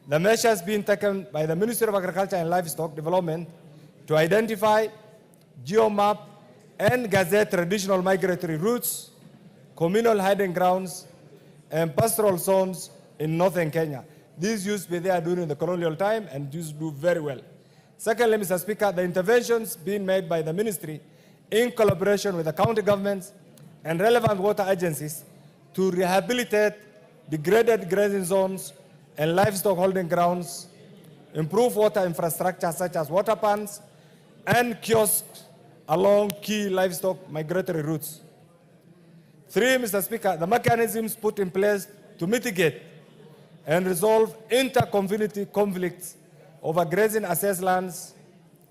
P: The measures being taken by the Ministry of Agriculture and Livestock Development to identify, geomap, and gazette traditional migratory routes, communal hiding grounds, and pastoral zones in northern Kenya. These used to be there during the colonial time and used to do very well. Secondly, Mr. Speaker, the interventions being made by the ministry in collaboration with the county governments and relevant water agencies to rehabilitate degraded grazing zones and livestock holding grounds, improve water infrastructure such as water ponds and kiosks along key livestock migratory routes. 3, Mr. Speaker, the mechanisms put in place to mitigate and resolve inter-community conflicts over grazing access lands,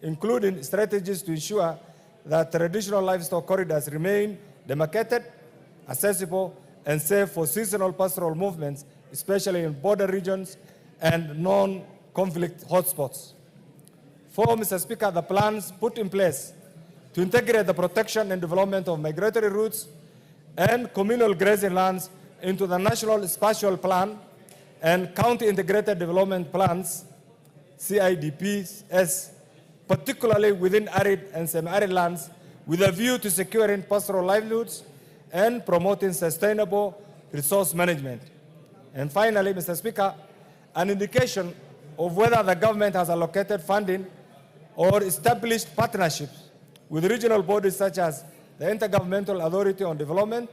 P: including strategies to ensure that traditional livestock corridors remain demarcated, accessible, and safe for seasonal pastoral movements, especially in border regions and non-conflict hotspots. 4, Mr. Speaker, the plans put in place to integrate the protection and development of migratory routes and communal grazing lands into the National Spatial Plan and county integrated development plans, CIDPs, particularly within arid and semi-arid lands, with a view to securing pastoral livelihoods and promoting sustainable resource management. And finally, Mr. Speaker, an indication of whether the government has allocated funding or established partnerships with regional bodies such as the Intergovernmental Authority on Development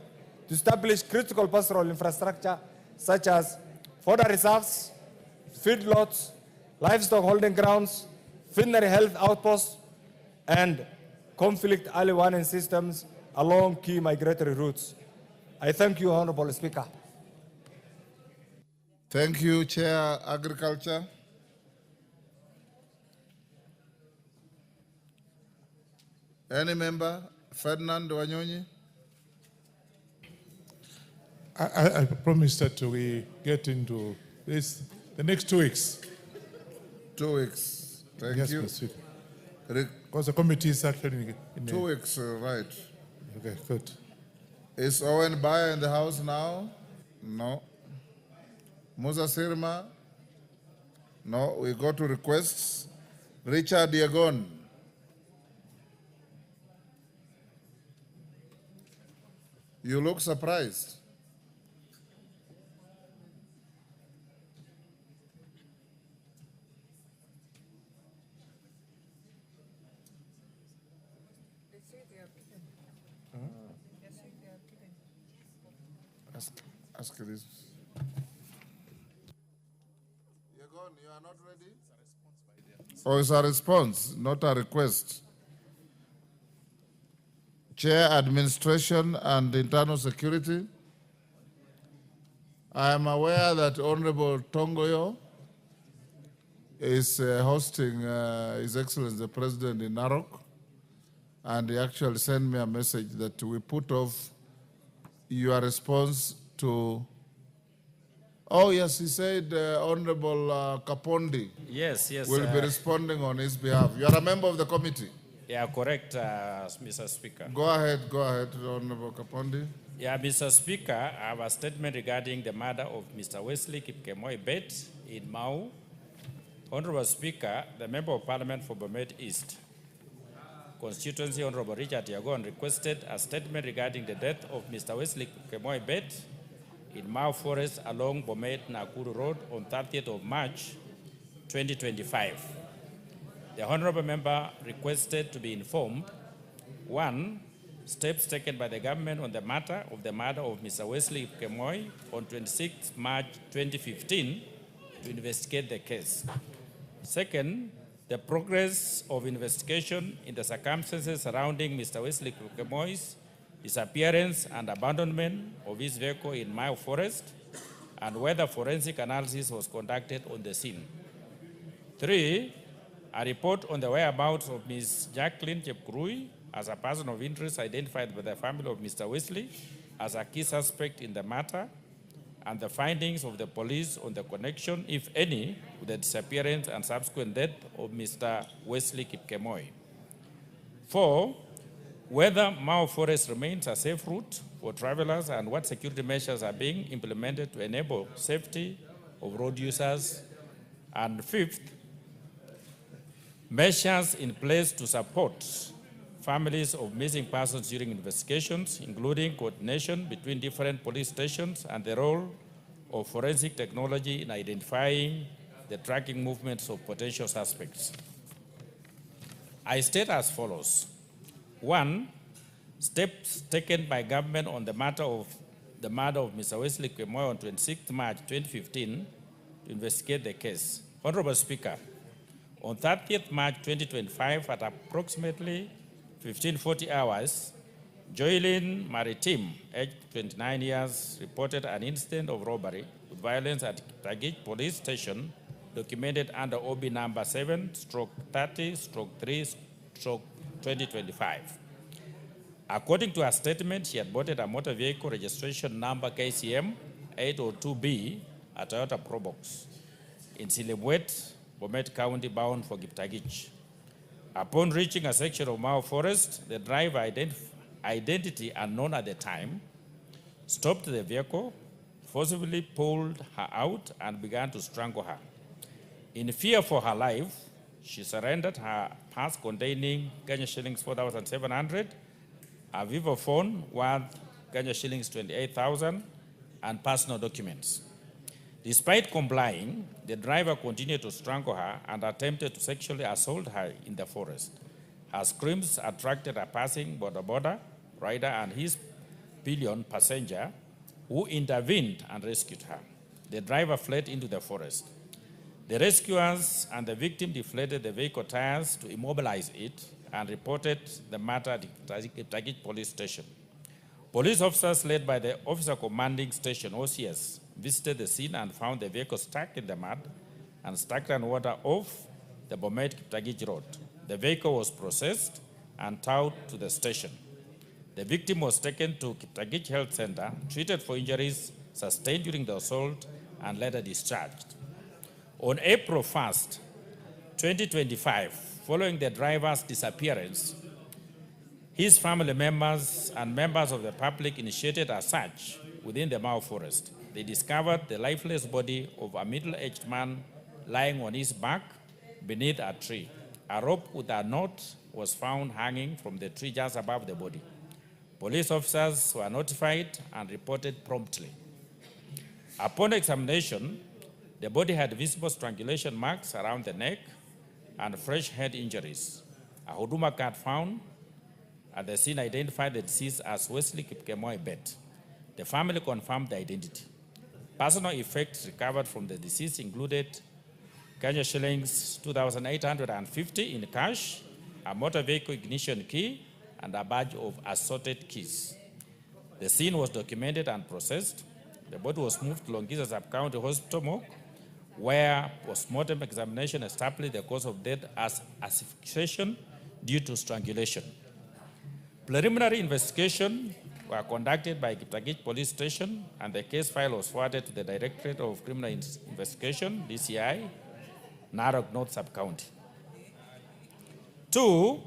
P: to establish critical pastoral infrastructure such as fodder reserves, feedlots, livestock holding grounds, veterinary health outposts, and conflict early warning systems along key migratory routes. I thank you, Honorable Speaker.
B: Thank you, Chair Agriculture. Any member? Ferdinand Wanyonyi?
Q: I promise that we get into this the next 2 weeks.
B: 2 weeks. Thank
Q: Yes,
B: you.
Q: Mr. Speaker. Because the committee is actually in
B: 2 weeks, right.
Q: Okay, good.
B: Is Owen Bayer in the house now? No. Musa Sirma? No. We go to requests. Richard Yegon? You look surprised. Ask this. Yegon, you are not ready? Oh, it's a response, not a request. Chair, Administration and Internal Security. I am aware that Honorable Tongoyo is hosting His Excellency the President in Narok, and he actually sent me a message that we put off your response to. Oh yes, he said Honorable Kapondi.
R: Yes,
B: will be responding on his behalf. You are a member of the committee.
R: Yeah, correct, Mr. Speaker.
B: Go ahead, Honorable Kapondi.
R: Yeah, Mr. Speaker, I have a statement regarding the murder of Mr. Wesley Kipkemoi Bet in Mau. Honorable Speaker, the Member of Parliament for Bomet East constituency, Honorable Richard Yagon, requested a statement regarding the death of Mr. Wesley Kipkemoi Bet in Mau Forest along Bomet Nakuru Road on 30th of March 2025. The Honorable Member requested to be informed, 1, steps taken by the government on the matter of the murder of Mr. Wesley Kipkemoi on 26 March 2015 to investigate the case. Second, the progress of investigation in the circumstances surrounding Mr. Wesley Kipkemoi's disappearance and abandonment of his vehicle in Mau Forest, and whether forensic analysis was conducted on the scene. 3, a report on the whereabouts of Ms. Jacqueline Chepkurui as a person of interest identified by the family of Mr. Wesley as a key suspect in the matter, and the findings of the police on the connection, if any, with the disappearance and subsequent death of Mr. Wesley Kipkemoi. 4, whether Mau Forest remains a safe route for travelers and what security measures are being implemented to enable safety of road users. And 5th, measures in place to support families of missing persons during investigations, including coordination between different police stations and the role of forensic technology in identifying the tracking movements of potential suspects. I state as follows. 1, steps taken by government on the matter of the murder of Mr. Wesley Kipkemoi on 26 March 2015 to investigate the case. Honorable Speaker, on 30th March 2025 at approximately 1540 hours, Joylyn Maritime, aged 29 years, reported an incident of robbery with violence at Tagich Police Station, documented under OB number 7/30/3/2025. According to her statement, she had boarded a motor vehicle registration number KCM 802B, a Toyota Probox, in Silibwet, Bomet County, bound for Giptagich. Upon reaching a section of Mau Forest, the driver, identity unknown at the time, stopped the vehicle, forcibly pulled her out and began to strangle her. In fear for her life, she surrendered her purse containing Kenya shillings 4,700, a Vivo phone worth Kenya shillings 28,000, and personal documents. Despite complying, the driver continued to strangle her and attempted to sexually assault her in the forest. Her screams attracted a passing boda rider and his pillion passenger, who intervened and rescued her. The driver fled into the forest. The rescuers and the victim deflated the vehicle tires to immobilize it and reported the matter at Kiptagich police station. Police officers led by the officer commanding station, OCS, visited the scene and found the vehicle stuck in the mud and stagnant water off the Bomet-Kiptagich road. The vehicle was processed and towed to the station. The victim was taken to Kiptagich Health Center, treated for injuries sustained during the assault, and later discharged. On April 1st, 2025, following the driver's disappearance, his family members and members of the public initiated a search within the Mau forest. They discovered the lifeless body of a middle-aged man lying on his back beneath a tree. A rope with a knot was found hanging from the tree just above the body. Police officers were notified and reported promptly. Upon examination, the body had visible strangulation marks around the neck and fresh head injuries. A Huduma card found at the scene identified the deceased as Wesley Kipkemoi Bet. The family confirmed the identity. Personal effects recovered from the deceased included Kenya shillings 2,850 in cash, a motor vehicle ignition key, and a badge of assorted keys. The scene was documented and processed. The body was moved to Longisa Sub-County Hospital morgue, where post-mortem examination established the cause of death as asphyxiation due to strangulation. Preliminary investigation were conducted by Kiptagich Police Station, and the case file was forwarded to the Directorate of Criminal Investigation, DCI, Narok North Sub-County. 2,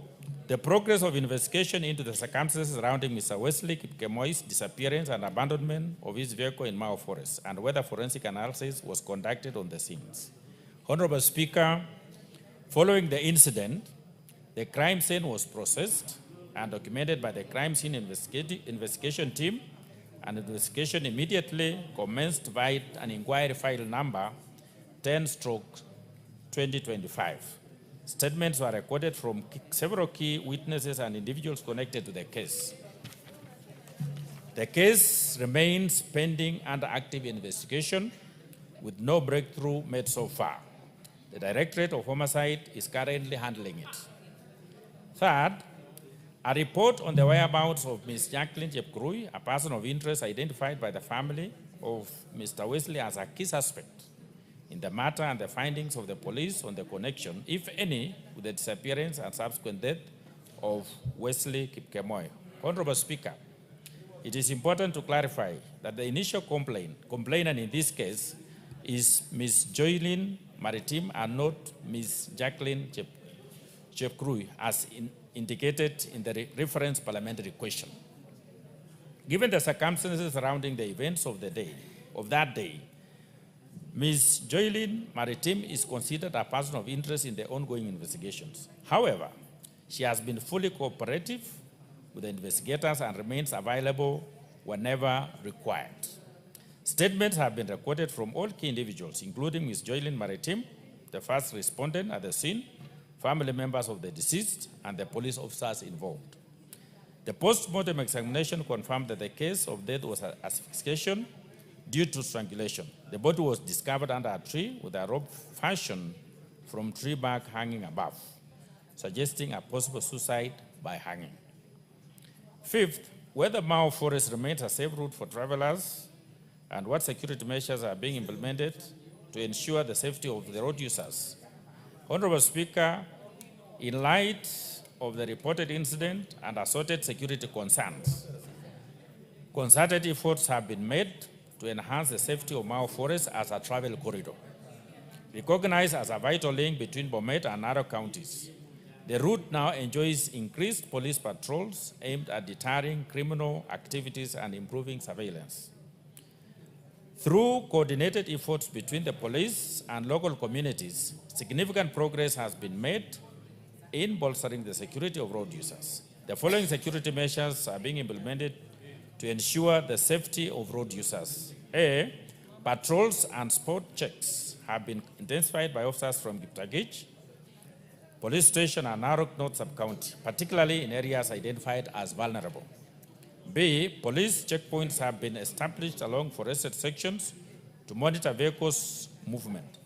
R: the progress of investigation into the circumstances surrounding Mr. Wesley Kipkemoi's disappearance and abandonment of his vehicle in Mau Forest, and whether forensic analysis was conducted on the scenes. Honorable Speaker, following the incident, the crime scene was processed and documented by the crime scene investigation team, and investigation immediately commenced by an inquiry file number 10/2025. Statements were recorded from several key witnesses and individuals connected to the case. The case remains pending under active investigation with no breakthrough made so far. The Directorate of Homicide is currently handling it. Third, a report on the whereabouts of Ms. Jacqueline Chepkurui, a person of interest identified by the family of Mr. Wesley as a key suspect in the matter, and the findings of the police on the connection, if any, with the disappearance and subsequent death of Wesley Kipkemoi. Honorable Speaker, it is important to clarify that the initial complainant in this case is Ms. Joylyn Maritim and not Ms. Jacqueline Chepkurui, as indicated in the reference parliamentary question. Given the circumstances surrounding the events of that day, Ms. Joylyn Maritim is considered a person of interest in the ongoing investigations. However, she has been fully cooperative with the investigators and remains available whenever required. Statements have been recorded from all key individuals, including Ms. Joylyn Maritim, the first respondent at the scene, family members of the deceased, and the police officers involved. The post-mortem examination confirmed that the case of death was asphyxiation due to strangulation. The body was discovered under a tree with a rope fashioned from tree bark hanging above, suggesting a possible suicide by hanging. Fifth, whether Mau Forest remains a safe route for travelers and what security measures are being implemented to ensure the safety of the road users. Honorable Speaker, in light of the reported incident and assorted security concerns, concerted efforts have been made to enhance the safety of Mau Forest as a travel corridor. Recognized as a vital link between Bomet and Narok counties, the route now enjoys increased police patrols aimed at deterring criminal activities and improving surveillance. Through coordinated efforts between the police and local communities, significant progress has been made in bolstering the security of road users. The following security measures are being implemented to ensure the safety of road users. A, patrols and spot checks have been intensified by officers from Giptagich Police Station and Narok North Sub-County, particularly in areas identified as vulnerable. B, police checkpoints have been established along forested sections to monitor vehicles' movement,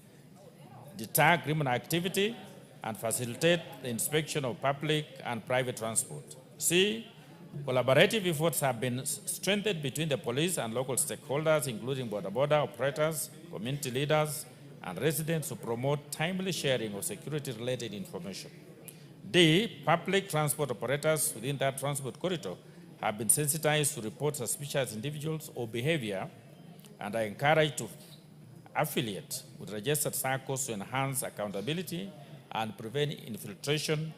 R: deter criminal activity, and facilitate the inspection of public and private transport. C, collaborative efforts have been strengthened between the police and local stakeholders, including border operators, community leaders, and residents to promote timely sharing of security-related information. D, public transport operators within that transport corridor have been sensitized to report suspicious individuals or behavior and are encouraged to affiliate with registered circles to enhance accountability and prevent infiltration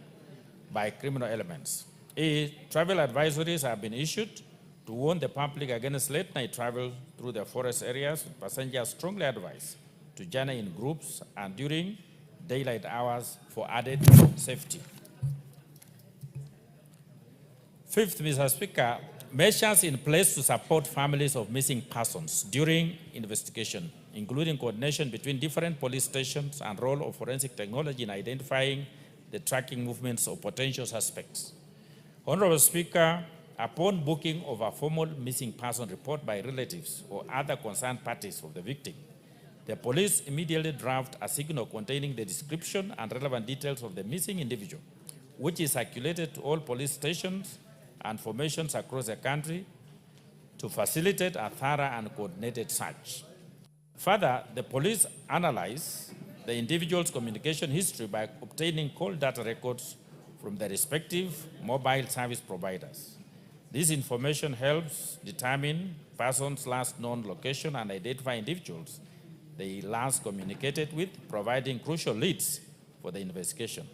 R: by criminal elements. E, travel advisories have been issued to warn the public against late-night travel through the forest areas, with passengers strongly advised to journey in groups and during daylight hours for added safety. Fifth, Mr. Speaker, measures in place to support families of missing persons during investigation, including coordination between different police stations and role of forensic technology in identifying the tracking movements of potential suspects. Honorable Speaker, upon booking of a formal missing person report by relatives or other concerned parties of the victim, the police immediately draft a signal containing the description and relevant details of the missing individual, which is circulated to all police stations and formations across the country to facilitate a thorough and coordinated search. Further, the police analyze the individual's communication history by obtaining call data records from the respective mobile service providers. This information helps determine persons' last known location and identify individuals they last communicated with, providing crucial leads for the investigation.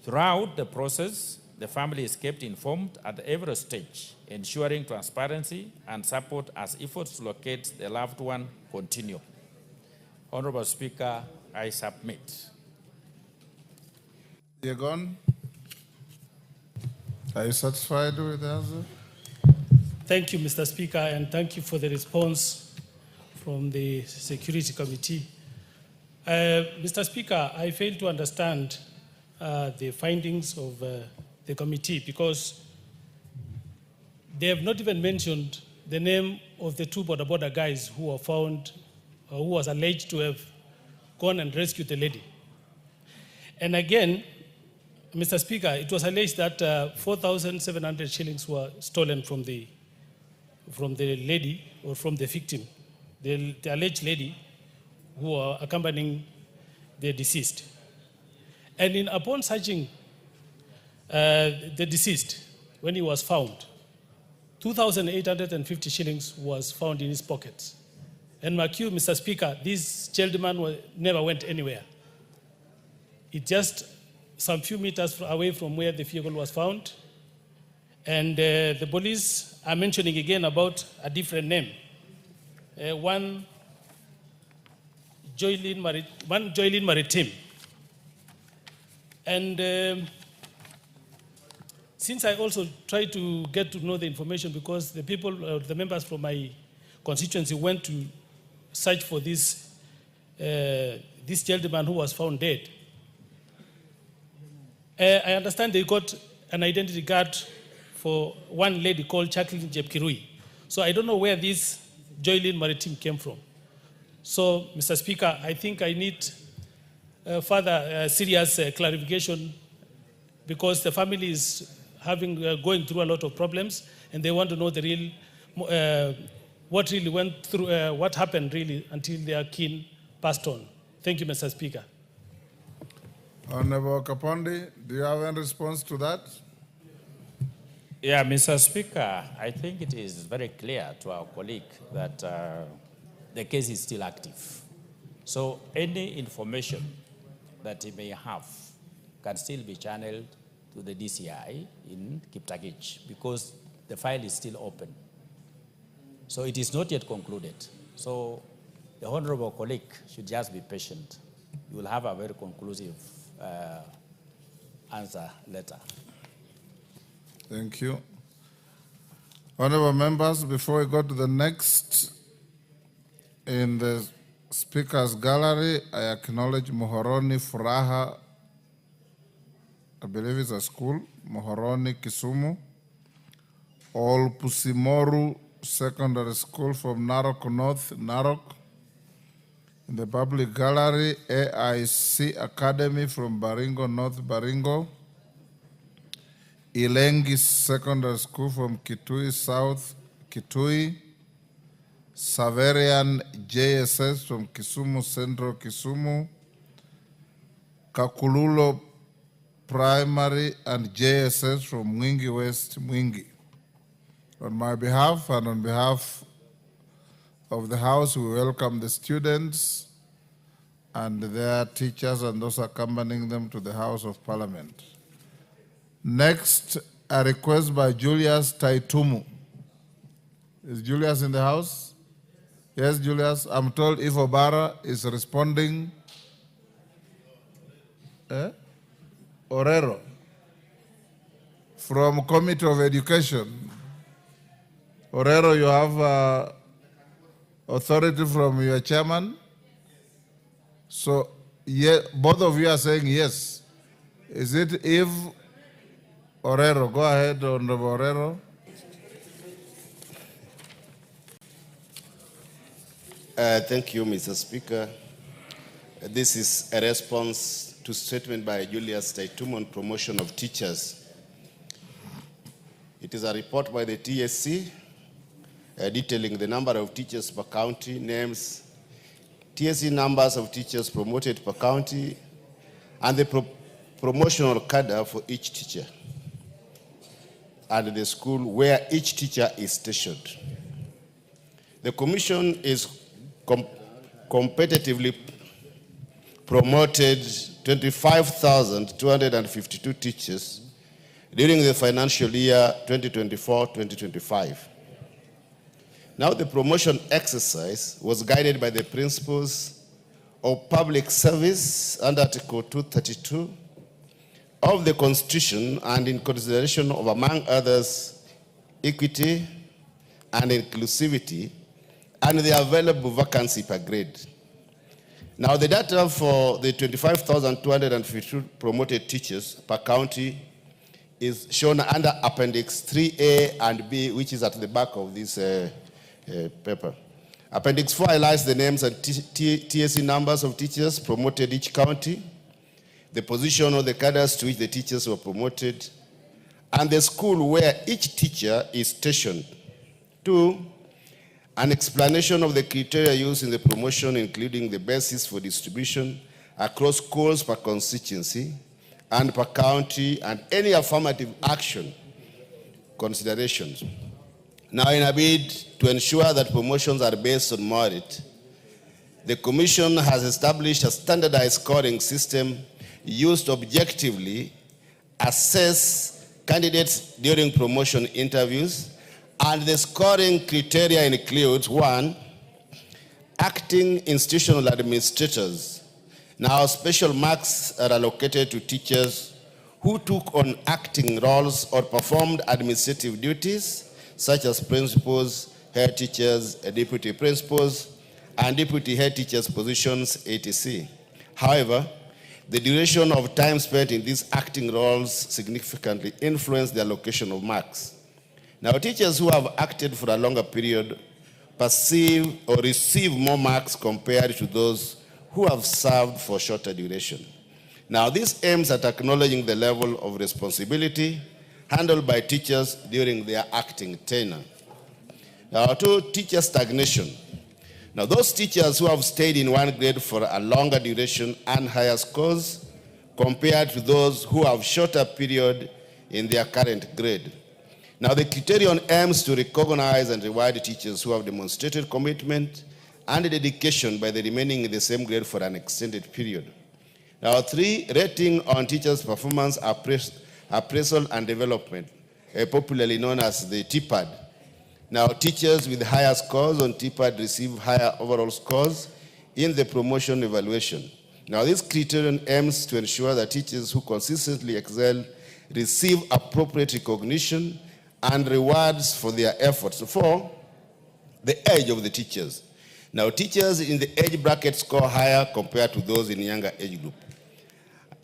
R: Throughout the process, the family is kept informed at every stage, ensuring transparency and support as efforts to locate the loved one continue. Honorable Speaker, I submit.
B: Yegon, are you satisfied with the answer?
F: Thank you, Mr. Speaker, and thank you for the response from the Security Committee. Mr. Speaker, I fail to understand the findings of the committee because they have not even mentioned the name of the two border guys who were found, who was alleged to have gone and rescued the lady. And again, Mr. Speaker, it was alleged that 4,700 shillings were stolen from the lady or from the victim, the alleged lady who were accompanying the deceased. And upon searching the deceased, when he was found, 2,850 shillings was found in his pockets. And mark you, Mr. Speaker, this gentleman never went anywhere. It just some few meters away from where the vehicle was found. And the police are mentioning again about a different name. One Joylin Maritime. And since I also try to get to know the information because the people, the members from my constituency went to search for this gentleman who was found dead. I understand they got an identity card for one lady called Jacqueline Jepkirui. So I don't know where this Joylin Maritime came from. So, Mr. Speaker, I think I need further serious clarification because the family is going through a lot of problems and they want to know the real, what really went through, what happened really until their kin passed on. Thank you, Mr. Speaker.
B: Honorable Kapondi, do you have any response to that?
R: Yeah, Mr. Speaker, I think it is very clear to our colleague that the case is still active. So any information that he may have can still be channeled to the DCI in Kiptagich because the file is still open. So it is not yet concluded. So the honorable colleague should just be patient. You will have a very conclusive answer later.
B: Thank you. Honorable members, before we go to the next, in the speakers gallery, I acknowledge Mohoroni Furaha, I believe it's a school, Mohoroni Kisumu, All Pusimoru Secondary School from Narok North, Narok. In the public gallery, AIC Academy from Baringo North, Baringo. Ilengi Secondary School from Kitui South, Kitui. Saverian JSS from Kisumu Central, Kisumu. Kakululo Primary and JSS from Mwingi West, Mwingi. On my behalf and on behalf of the House, we welcome the students and their teachers and those accompanying them to the House of Parliament. Next, a request by Julius Taitumu. Is Julius in the house? Yes, Julius. I'm told Ivo Barra is responding. Orero, from Committee of Education. Orero, you have authority from your chairman. So yeah, both of you are saying yes. Is it Eve Orero? Go ahead, Honorable Orero.
S: Thank you, Mr. Speaker. This is a response to statement by Julius Taitumu on promotion of teachers. It is a report by the TSC detailing the number of teachers per county, names, TSC numbers of teachers promoted per county, and the promotional cadre for each teacher, and the school where each teacher is stationed. The Commission is competitively promoted 25,252 teachers during the financial year 2024-2025. Now, the promotion exercise was guided by the principles of public service under Article 232 of the Constitution and in consideration of, among others, equity and inclusivity and the available vacancy per grade. Now, the data for the 25,252 promoted teachers per county is shown under Appendix 3A and B, which is at the back of this paper. Appendix 4 highlights the names and TSC numbers of teachers promoted each county, the position of the cadres to which the teachers were promoted, and the school where each teacher is stationed. 2, an explanation of the criteria used in the promotion, including the basis for distribution across schools per constituency and per county, and any affirmative action considerations. Now, in a bid to ensure that promotions are based on merit, the Commission has established a standardized scoring system used to objectively assess candidates during promotion interviews, and the scoring criteria includes: 1, acting institutional administrators. Now, special marks are allocated to teachers who took on acting roles or performed administrative duties, such as principals, head teachers, deputy principals, and deputy head teachers' positions, etc. However, the duration of time spent in these acting roles significantly influenced the allocation of marks. Now, teachers who have acted for a longer period perceive or receive more marks compared to those who have served for shorter duration. Now, this aims at acknowledging the level of responsibility handled by teachers during their acting tenure. Now, 2, teacher stagnation. Now, those teachers who have stayed in one grade for a longer duration earn higher scores compared to those who have shorter period in their current grade. Now, the criterion aims to recognize and reward teachers who have demonstrated commitment and dedication by the remaining in the same grade for an extended period. Now, 3, rating on teachers' performance appraisal and development, popularly known as the TPAD. Now, teachers with higher scores on TPAD receive higher overall scores in the promotion evaluation. Now, this criterion aims to ensure that teachers who consistently excel receive appropriate recognition and rewards for their efforts for the age of the teachers. Now, teachers in the age bracket score higher compared to those in younger age group.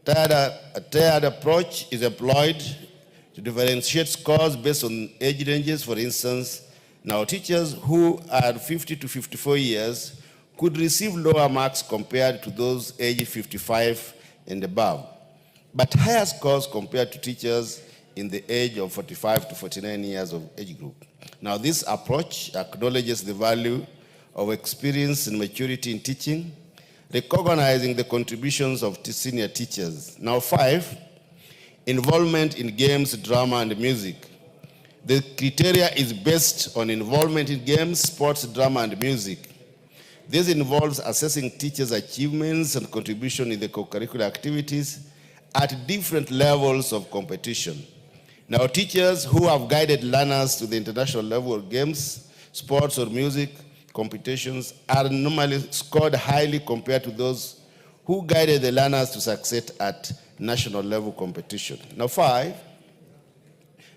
S: A tiered approach is employed to differentiate scores based on age ranges. For instance, now teachers who are 50 to 54 years could receive lower marks compared to those aged 55 and above, but higher scores compared to teachers in the age of 45 to 49 years of age group. Now, this approach acknowledges the value of experience and maturity in teaching, recognizing the contributions of senior teachers. Now, 5, involvement in games, drama, and music. The criteria is based on involvement in games, sports, drama, and music. This involves assessing teachers' achievements and contribution in the co-curricular activities at different levels of competition. Now, teachers who have guided learners to the international level of games, sports, or music competitions are normally scored highly compared to those who guided the learners to succeed at national level competition. Now, 5,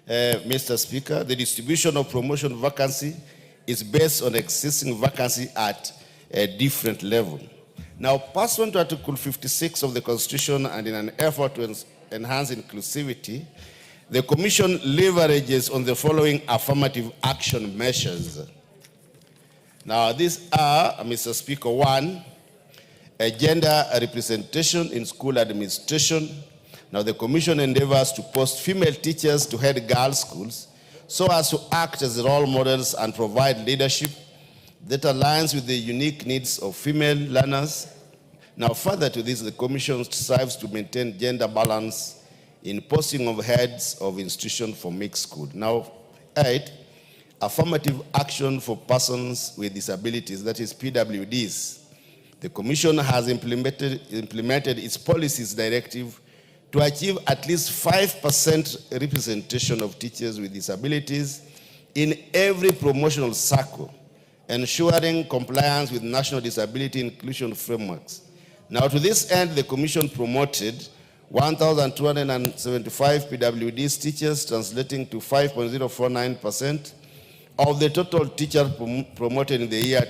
S: Mr. Speaker, the distribution of promotion vacancy is based on existing vacancy at a different level. Now, pursuant to Article 56 of the Constitution and in an effort to enhance inclusivity, the Commission leverages on the following affirmative action measures. Now, these are, Mr. Speaker, 1, gender representation in school administration. Now, the Commission endeavors to post female teachers to head girls' schools so as to act as role models and provide leadership that aligns with the unique needs of female learners. Now, further to this, the Commission strives to maintain gender balance in posting of heads of institutions for mixed school. Now, 8, affirmative action for persons with disabilities, that is PWDs. The Commission has implemented its policies directive to achieve at least 5% representation of teachers with disabilities in every promotional circle, ensuring compliance with national disability inclusion frameworks. Now, to this end, the Commission promoted 1,275 PWDs teachers, translating to 5.049% of the total teachers promoted in the year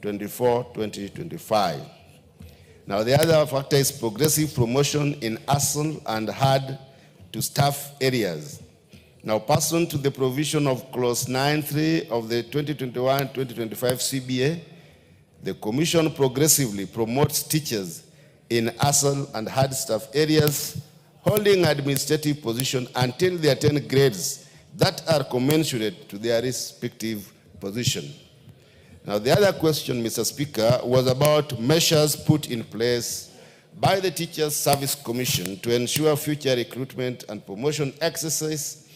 S: 2024-2025. Now, the other factor is progressive promotion in ASL and hard to staff areas. Now, pursuant to the provision of Clause 9.3 of the 2021-2025 CBA, the Commission progressively promotes teachers in ASL and hard staff areas holding administrative position until they attain grades that are commensurate to their respective position. Now, the other question, Mr. Speaker, was about measures put in place by the Teachers Service Commission to ensure future recruitment and promotion exercise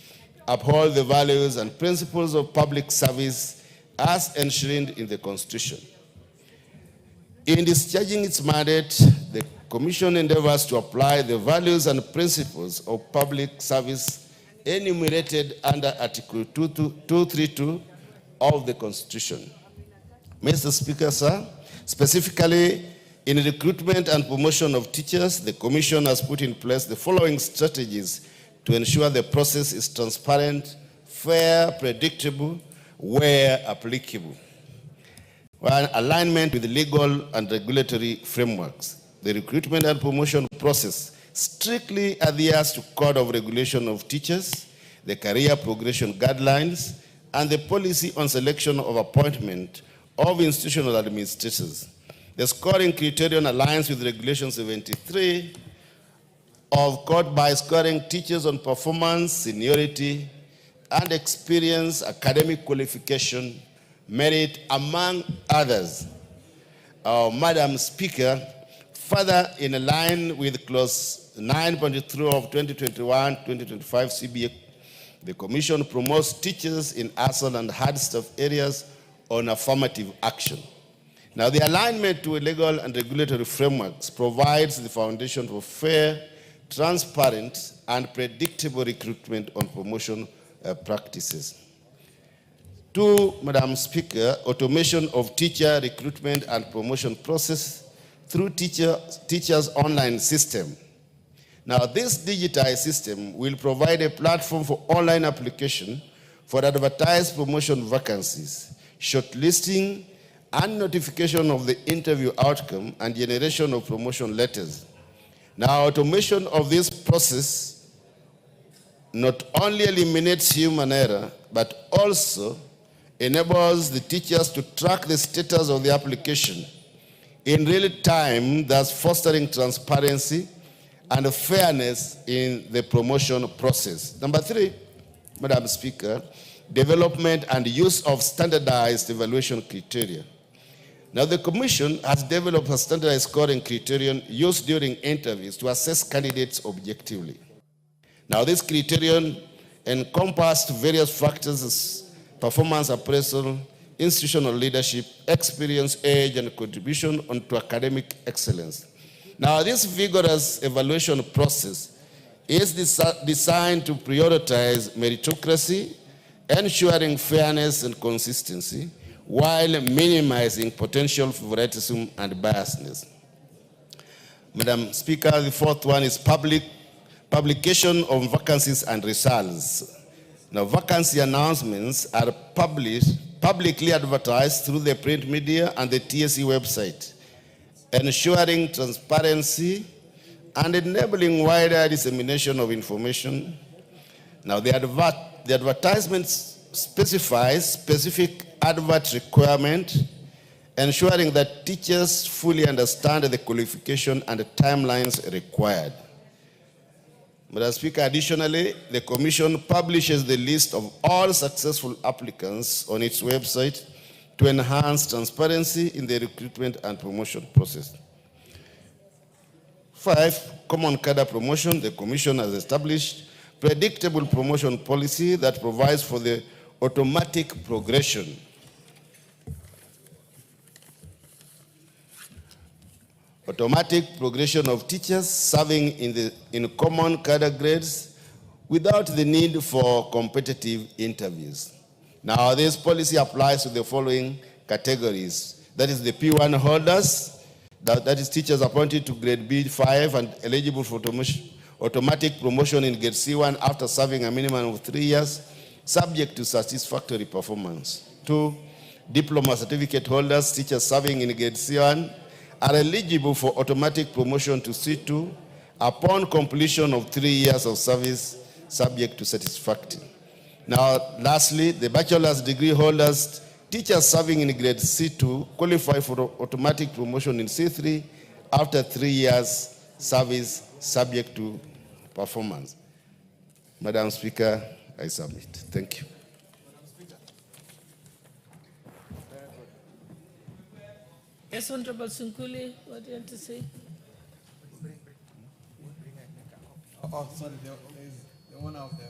S: uphold the values and principles of public service as enshrined in the Constitution. In discharging its mandate, the Commission endeavors to apply the values and principles of public service enumerated under Article 232 of the Constitution. Mr. Speaker, sir, specifically in recruitment and promotion of teachers, the Commission has put in place the following strategies to ensure the process is transparent, fair, predictable, where applicable. 1, alignment with legal and regulatory frameworks. The recruitment and promotion process strictly adheres to Code of Regulation of Teachers, the Career Progression Guidelines, and the Policy on Selection of Appointment of Institutional Administrators. The scoring criterion aligns with Regulation 73 of Code by scoring teachers on performance, seniority, and experience, academic qualification, merit, among others. Madam Speaker, further in line with Clause 9.3 of 2021-2025 CBA, the Commission promotes teachers in ASL and hard staff areas on affirmative action. Now, the alignment to legal and regulatory frameworks provides the foundation for fair, transparent, and predictable recruitment on promotion practices. Two, Madam Speaker, automation of teacher recruitment and promotion process through teachers' online system. Now, this digitized system will provide a platform for online application for advertised promotion vacancies, shortlisting, and notification of the interview outcome and generation of promotion letters. Now, automation of this process not only eliminates human error, but also enables the teachers to track the status of the application in real time, thus fostering transparency and fairness in the promotion process. Number three, Madam Speaker, development and use of standardized evaluation criteria. Now, the Commission has developed a standardized scoring criterion used during interviews to assess candidates objectively. Now, this criterion encompassed various factors as performance appraisal, institutional leadership, experience, age, and contribution to academic excellence. Now, this vigorous evaluation process is designed to prioritize meritocracy, ensuring fairness and consistency, while minimizing potential favoritism and biasness. Madam Speaker, the fourth one is publication of vacancies and results. Now, vacancy announcements are publicly advertised through the print media and the TSE website, ensuring transparency and enabling wider dissemination of information. Now, the advertisements specifies specific advert requirement, ensuring that teachers fully understand the qualification and the timelines required. Madam Speaker, additionally, the Commission publishes the list of all successful applicants on its website to enhance transparency in the recruitment and promotion process. 5, common cadre promotion. The Commission has established predictable promotion policy that provides for the automatic progression of teachers serving in common cadre grades without the need for competitive interviews. Now, this policy applies to the following categories. That is the P1 holders, that is teachers appointed to grade B5 and eligible for automatic promotion in grade C1 after serving a minimum of 3 years, subject to satisfactory performance. 2, diploma certificate holders, teachers serving in grade C1, are eligible for automatic promotion to C2 upon completion of 3 years of service, subject to satisfactory. Now, lastly, the bachelor's degree holders, teachers serving in grade C2, qualify for automatic promotion in C3 after 3 years service, subject to performance. Madam Speaker, I submit. Thank you.
T: Yes, Honorable Sunkuli, what do you want to say?
U: Oh, sorry, the one of them.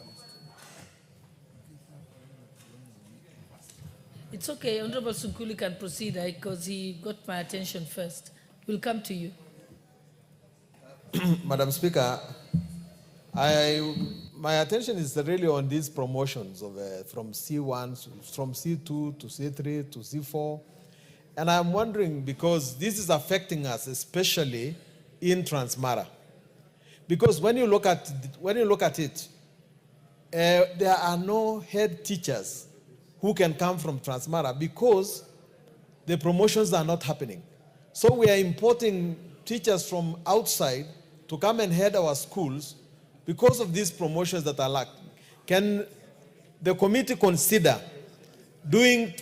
T: It's okay, Honorable Sunkuli can proceed because he got my attention first. We'll come to you.
L: Madam Speaker, my attention is really on these promotions of from C1, from C2 to C3 to C4. And I'm wondering, because this is affecting us, especially in Transmara. Because when you look at it, there are no head teachers who can come from Transmara because the promotions are not happening. So we are importing teachers from outside to come and head our schools because of these promotions that are lacked. Can the committee consider doing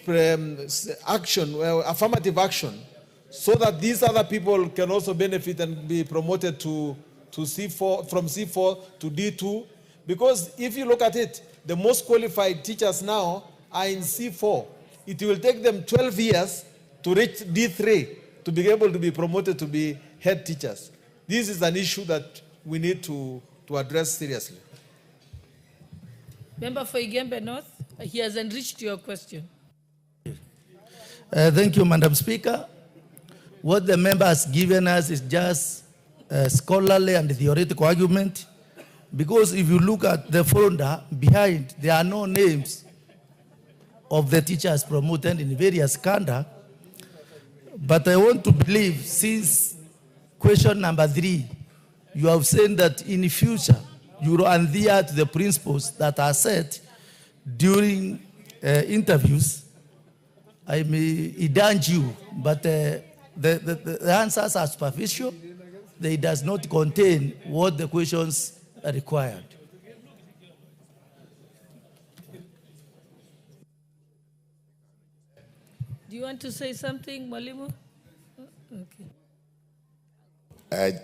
L: action, affirmative action, so that these other people can also benefit and be promoted to C4, from C4 to D2? Because if you look at it, the most qualified teachers now are in C4. It will take them 12 years to reach D3 to be able to be promoted to be head teachers. This is an issue that we need to address seriously.
T: Member for Igembe North, he has enriched your question.
K: Thank you, Madam Speaker. What the member has given us is just scholarly and theoretical argument, because if you look at the folder behind, there are no names of the teachers promoted in various canter. But I want to believe, since question number 3, you have said that in the future, you will adhere to the principles that are set during interviews. I may indulge you, but the answers are superficial. They does not contain what the questions are required.
T: Do you want to say something, Mwalimu? Okay.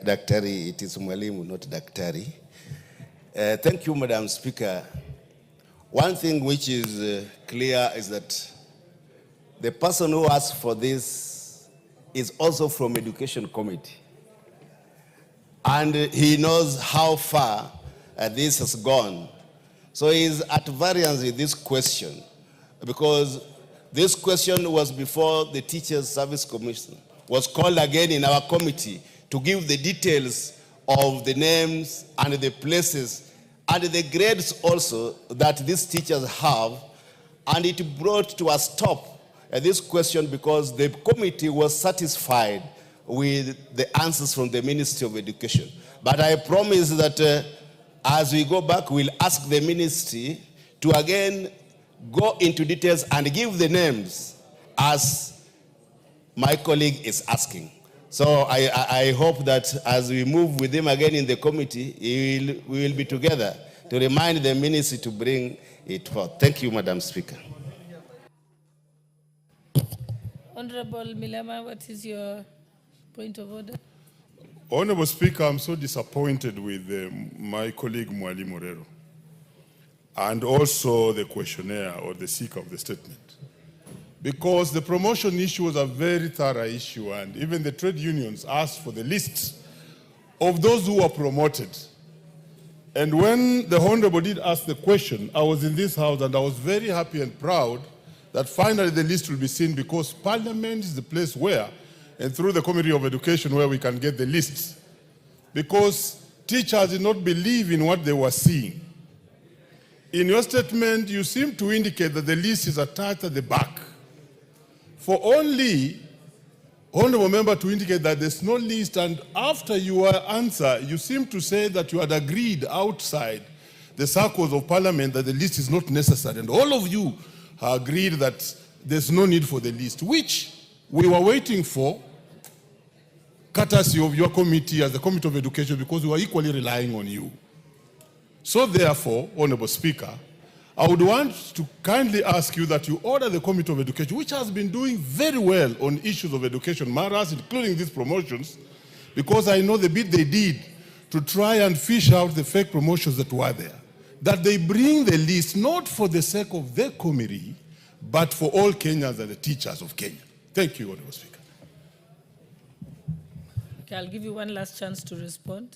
S: Daktari, it is Mwalimu, not Daktari. Thank you, Madam Speaker. One thing which is clear is that the person who asked for this is also from Education Committee. And he knows how far this has gone. So he is at variance with this question, because this question was before the Teachers Service Commission, was called again in our committee to give the details of the names and the places and the grades also that these teachers have, and it brought to a stop this question because the committee was satisfied with the answers from the Ministry of Education. But I promise that as we go back, we'll ask the ministry to again go into details and give the names as my colleague is asking. So I hope that as we move with him again in the committee, we will be together to remind the ministry to bring it forth. Thank you, Madam Speaker.
T: Honorable Milama, what is your point of order?
A: Honorable Speaker, I'm so disappointed with my colleague Mwalimu Morero and also the questionnaire or the seeker of the statement. Because the promotion issue was a very thorough issue, and even the trade unions asked for the list of those who were promoted. And when the Honorable did ask the question, I was in this house and I was very happy and proud that finally the list will be seen, because Parliament is the place where, and through the Committee of Education, where we can get the lists. Because teachers did not believe in what they were seeing. In your statement, you seem to indicate that the list is attached at the back. For only, Honorable Member, to indicate that there's no list, and after your answer, you seem to say that you had agreed outside the circles of Parliament that the list is not necessary, and all of you agreed that there's no need for the list, which we were waiting for, courtesy of your committee as the Committee of Education, because we were equally relying on you. So therefore, Honorable Speaker, I would want to kindly ask you that you order the Committee of Education, which has been doing very well on issues of education matters, including these promotions, because I know the bit they did to try and fish out the fake promotions that were there, that they bring the list not for the sake of their committee, but for all Kenyans and the teachers of Kenya. Thank you, Honorable Speaker.
T: Okay, I'll give you one last chance to respond.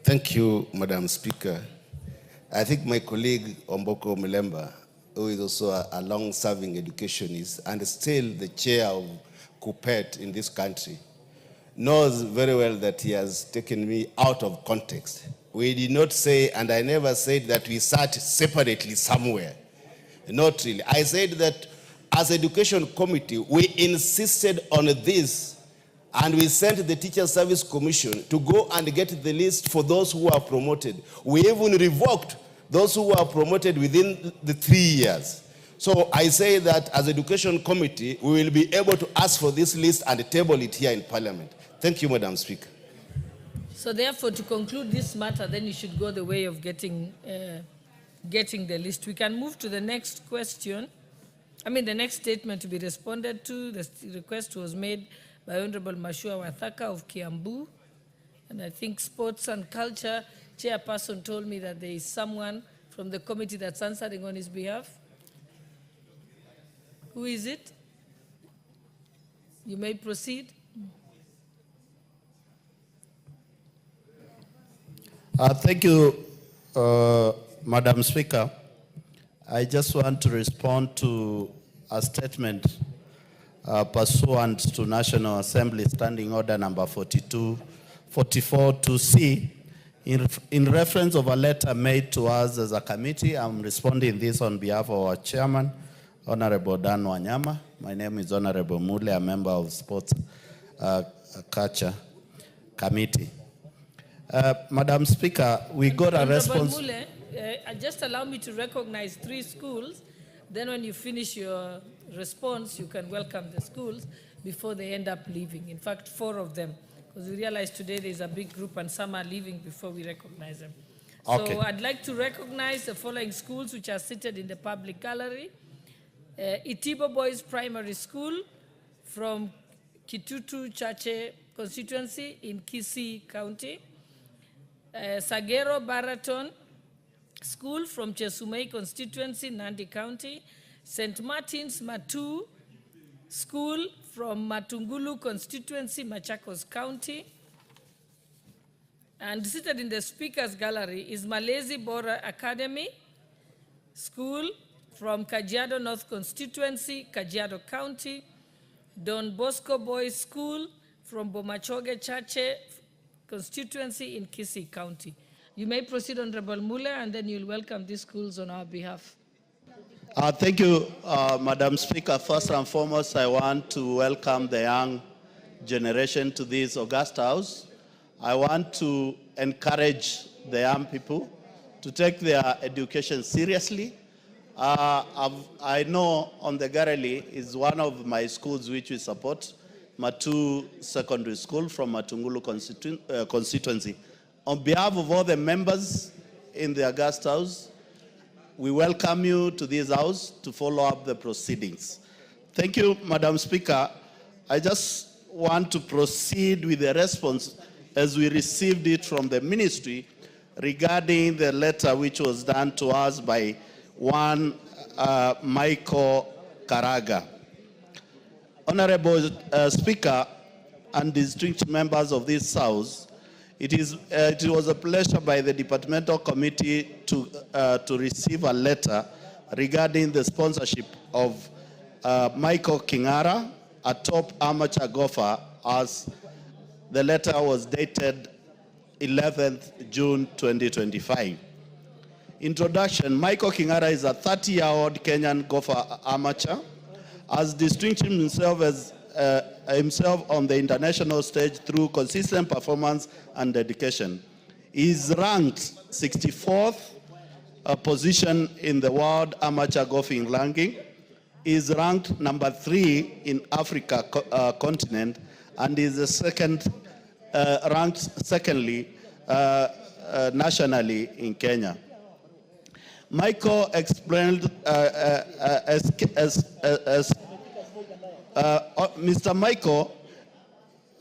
S: Thank you, Madam Speaker. I think my colleague Omboko Mulemba, who is also a long-serving educationist and still the chair of KUPPET in this country, knows very well that he has taken me out of context. We did not say, and I never said that we sat separately somewhere. Not really. I said that as Education Committee, we insisted on this, and we sent the Teacher Service Commission to go and get the list for those who are promoted. We even revoked those who were promoted within the 3 years. So I say that as Education Committee, we will be able to ask for this list and table it here in Parliament. Thank you, Madam Speaker.
T: So therefore, to conclude this matter, then you should go the way of getting the list. We can move to the next question. The next statement to be responded to. The request was made by Honorable Mashua Wathaka of Kiambu. And I think Sports and Culture Chairperson told me that there is someone from the committee that's answering on his behalf. Who is it? You may proceed.
V: Thank you, Madam Speaker. I just want to respond to a statement pursuant to National Assembly Standing Order number 44 2C, In reference of a letter made to us as a committee, I'm responding this on behalf of our chairman, Honorable Dan Wanyama. My name is Honorable Mule, a member of Sports Culture Committee. Madam Speaker, we got a response.
T: Honorable Mule, just allow me to recognize 3 schools. Then when you finish your response, you can welcome the schools before they end up leaving. In fact, 4 of them, because we realize today there's a big group and some are leaving before we recognize them.
V: Okay.
T: So I'd like to recognize the following schools which are seated in the public gallery. Itibo Boys Primary School from Kitutu Chache constituency in Kisii County. Sagero Baraton School from Chesumei constituency, Nandi County. St. Martin's Matu School from Matungulu constituency, Machakos County. And seated in the speaker's gallery is Malezi Bora Academy School from Kajiado North constituency, Kajiado County. Don Bosco Boys School from Bomachoge Chache constituency in Kisii County. You may proceed, Honorable Mule, and then you'll welcome these schools on our behalf.
V: Thank you, Madam Speaker. First and foremost, I want to welcome the young generation to this August House. I want to encourage the young people to take their education seriously. I know on the gallery is one of my schools which we support, Matu Secondary School from Matungulu constituency. On behalf of all the members in the August House, we welcome you to this house to follow up the proceedings. Thank you, Madam Speaker. I just want to proceed with the response as we received it from the ministry regarding the letter which was done to us by one Michael Karaga. Honorable Speaker and distinguished members of this House, it was a pleasure by the departmental committee to receive a letter regarding the sponsorship of Michael Kingara, a top amateur golfer, as the letter was dated 11th June 2025. Introduction: Michael Kingara is a 30-year-old Kenyan golfer amateur, has distinguished himself on the international stage through consistent performance and dedication. He is ranked 64th position in the world amateur golfing ranking. He is ranked number 3 in Africa continent, and is the second ranked secondly nationally in Kenya. Michael explained Mr. Michael,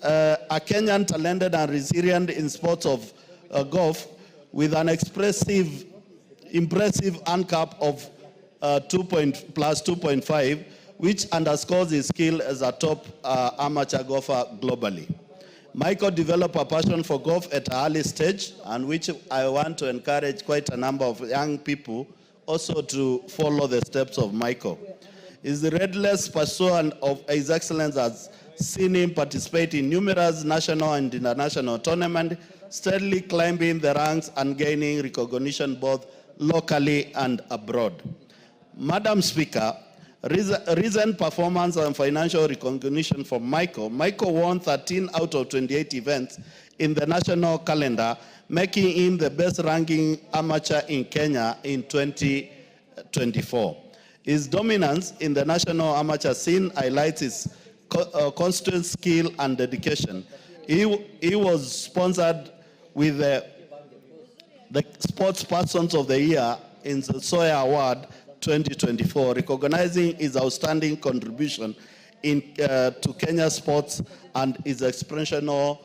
V: a Kenyan talented and resilient in sports of golf, with an impressive handicap of plus 2.5, which underscores his skill as a top amateur golfer globally. Michael developed a passion for golf at an early stage, and which I want to encourage quite a number of young people also to follow the steps of Michael. His relentless pursuit of his excellence has seen him participate in numerous national and international tournaments, steadily climbing the ranks and gaining recognition both locally and abroad. Madam Speaker, recent performance and financial recognition for Michael. Michael won 13 out of 28 events in the national calendar, making him the best ranking amateur in Kenya in 2024. His dominance in the national amateur scene highlights his constant skill and dedication. He was sponsored with the Sports Persons of the Year in the Sawyer Award 2024, recognizing his outstanding contribution to Kenya sports and his exceptional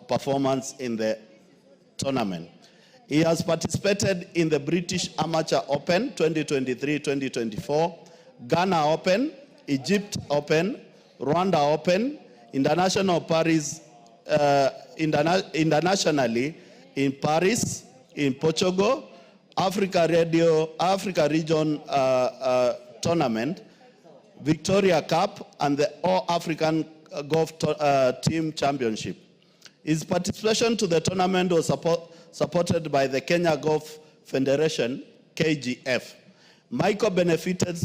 V: performance in the tournament. He has participated in the British Amateur Open 2023-2024, Ghana Open, Egypt Open, Rwanda Open, International Paris, internationally in Paris, in Portugal, Africa Region Tournament, Victoria Cup, and the All African Golf Team Championship. His participation to the tournament was supported by the Kenya Golf Federation, KGF. Michael benefited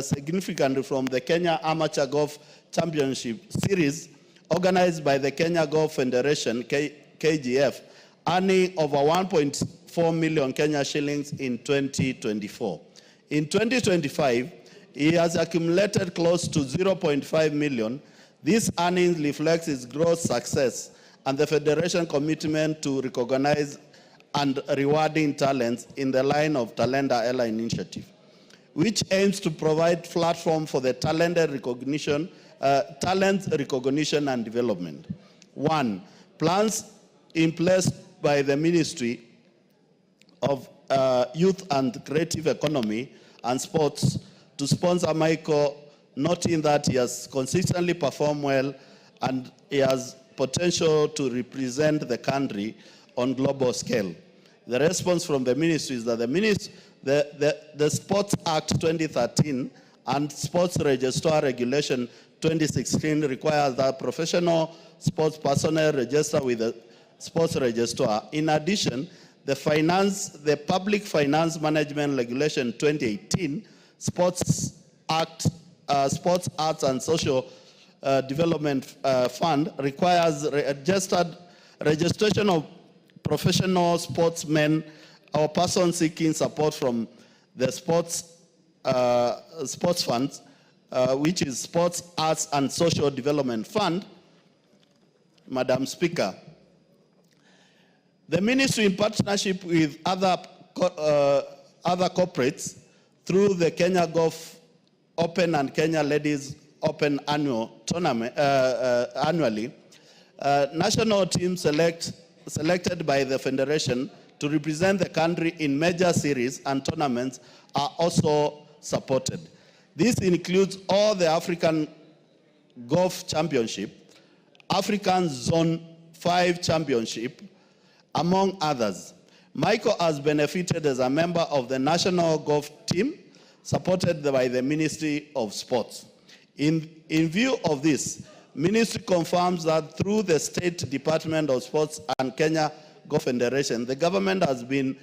V: significantly from the Kenya Amateur Golf Championship Series organized by the Kenya Golf Federation, KGF, earning over 1.4 million Kenya shillings in 2024. In 2025, he has accumulated close to 0.5 million. This earnings reflects his growth success and the Federation commitment to recognize and rewarding talents in the line of Talenta Ella initiative, which aims to provide platform for the talent recognition and development. 1, plans in place by the Ministry of Youth and Creative Economy and Sports to sponsor Michael, noting that he has consistently performed well and he has potential to represent the country on global scale. The response from the ministry is that the Sports Act 2013 and Sports Registrar Regulation 2016 requires that professional sports personnel register with the Sports Registrar. In addition, the Public Finance Management Regulation 2018, Sports Act, Sports Arts and Social Development Fund requires registration of professional sportsmen or persons seeking support from the sports funds, which is Sports Arts and Social Development Fund. Madam Speaker, the ministry, in partnership with other corporates through the Kenya Golf Open and Kenya Ladies Open annual tournament, annually, national teams selected by the Federation to represent the country in major series and tournaments are also supported. This includes all the African Golf Championship, African Zone 5 Championship, among others. Michael has benefited as a member of the national golf team supported by the Ministry of Sports. In view of this, Ministry confirms that through the State Department of Sports and Kenya Golf Federation, the government has been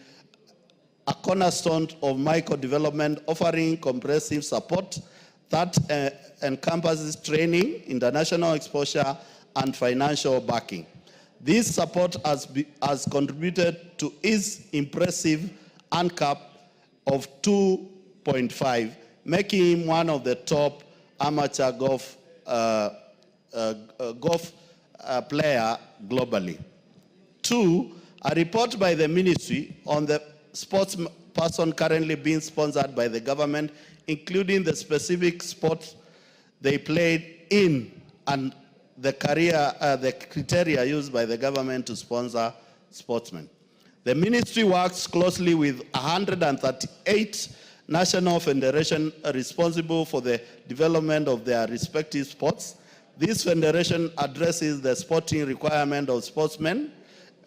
V: a cornerstone of Michael development, offering comprehensive support that encompasses training, international exposure, and financial backing. This support has contributed to his impressive ANCAP of 2.5, making him one of the top amateur golf player globally. 2, a report by the ministry on the sports person currently being sponsored by the government, including the specific sports they played in and the criteria used by the government to sponsor sportsmen. The ministry works closely with 138 national federations responsible for the development of their respective sports. This federation addresses the sporting requirement of sportsmen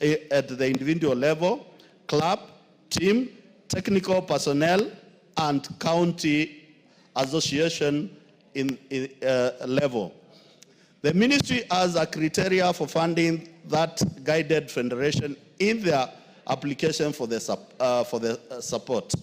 V: at the individual level, club, team, technical personnel, and county association level. The ministry has a criteria for funding that guided federation in their application for the support.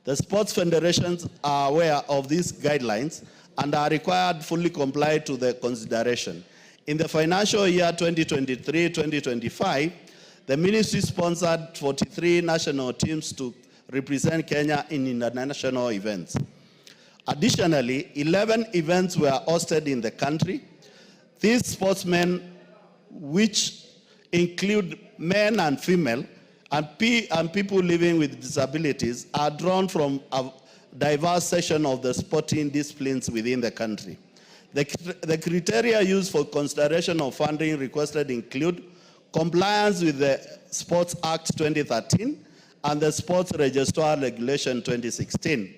V: The sports federations are aware of these guidelines and are required fully comply to the consideration. In the financial year 2023-2025, the ministry sponsored 43 national teams to represent Kenya in international events. Additionally, 11 events were hosted in the country. These sportsmen, which include men and female, and people living with disabilities, are drawn from a diverse section of the sporting disciplines within the country. The criteria used for consideration of funding requested include compliance with the Sports Act 2013 and the Sports Registrar Regulation 2016,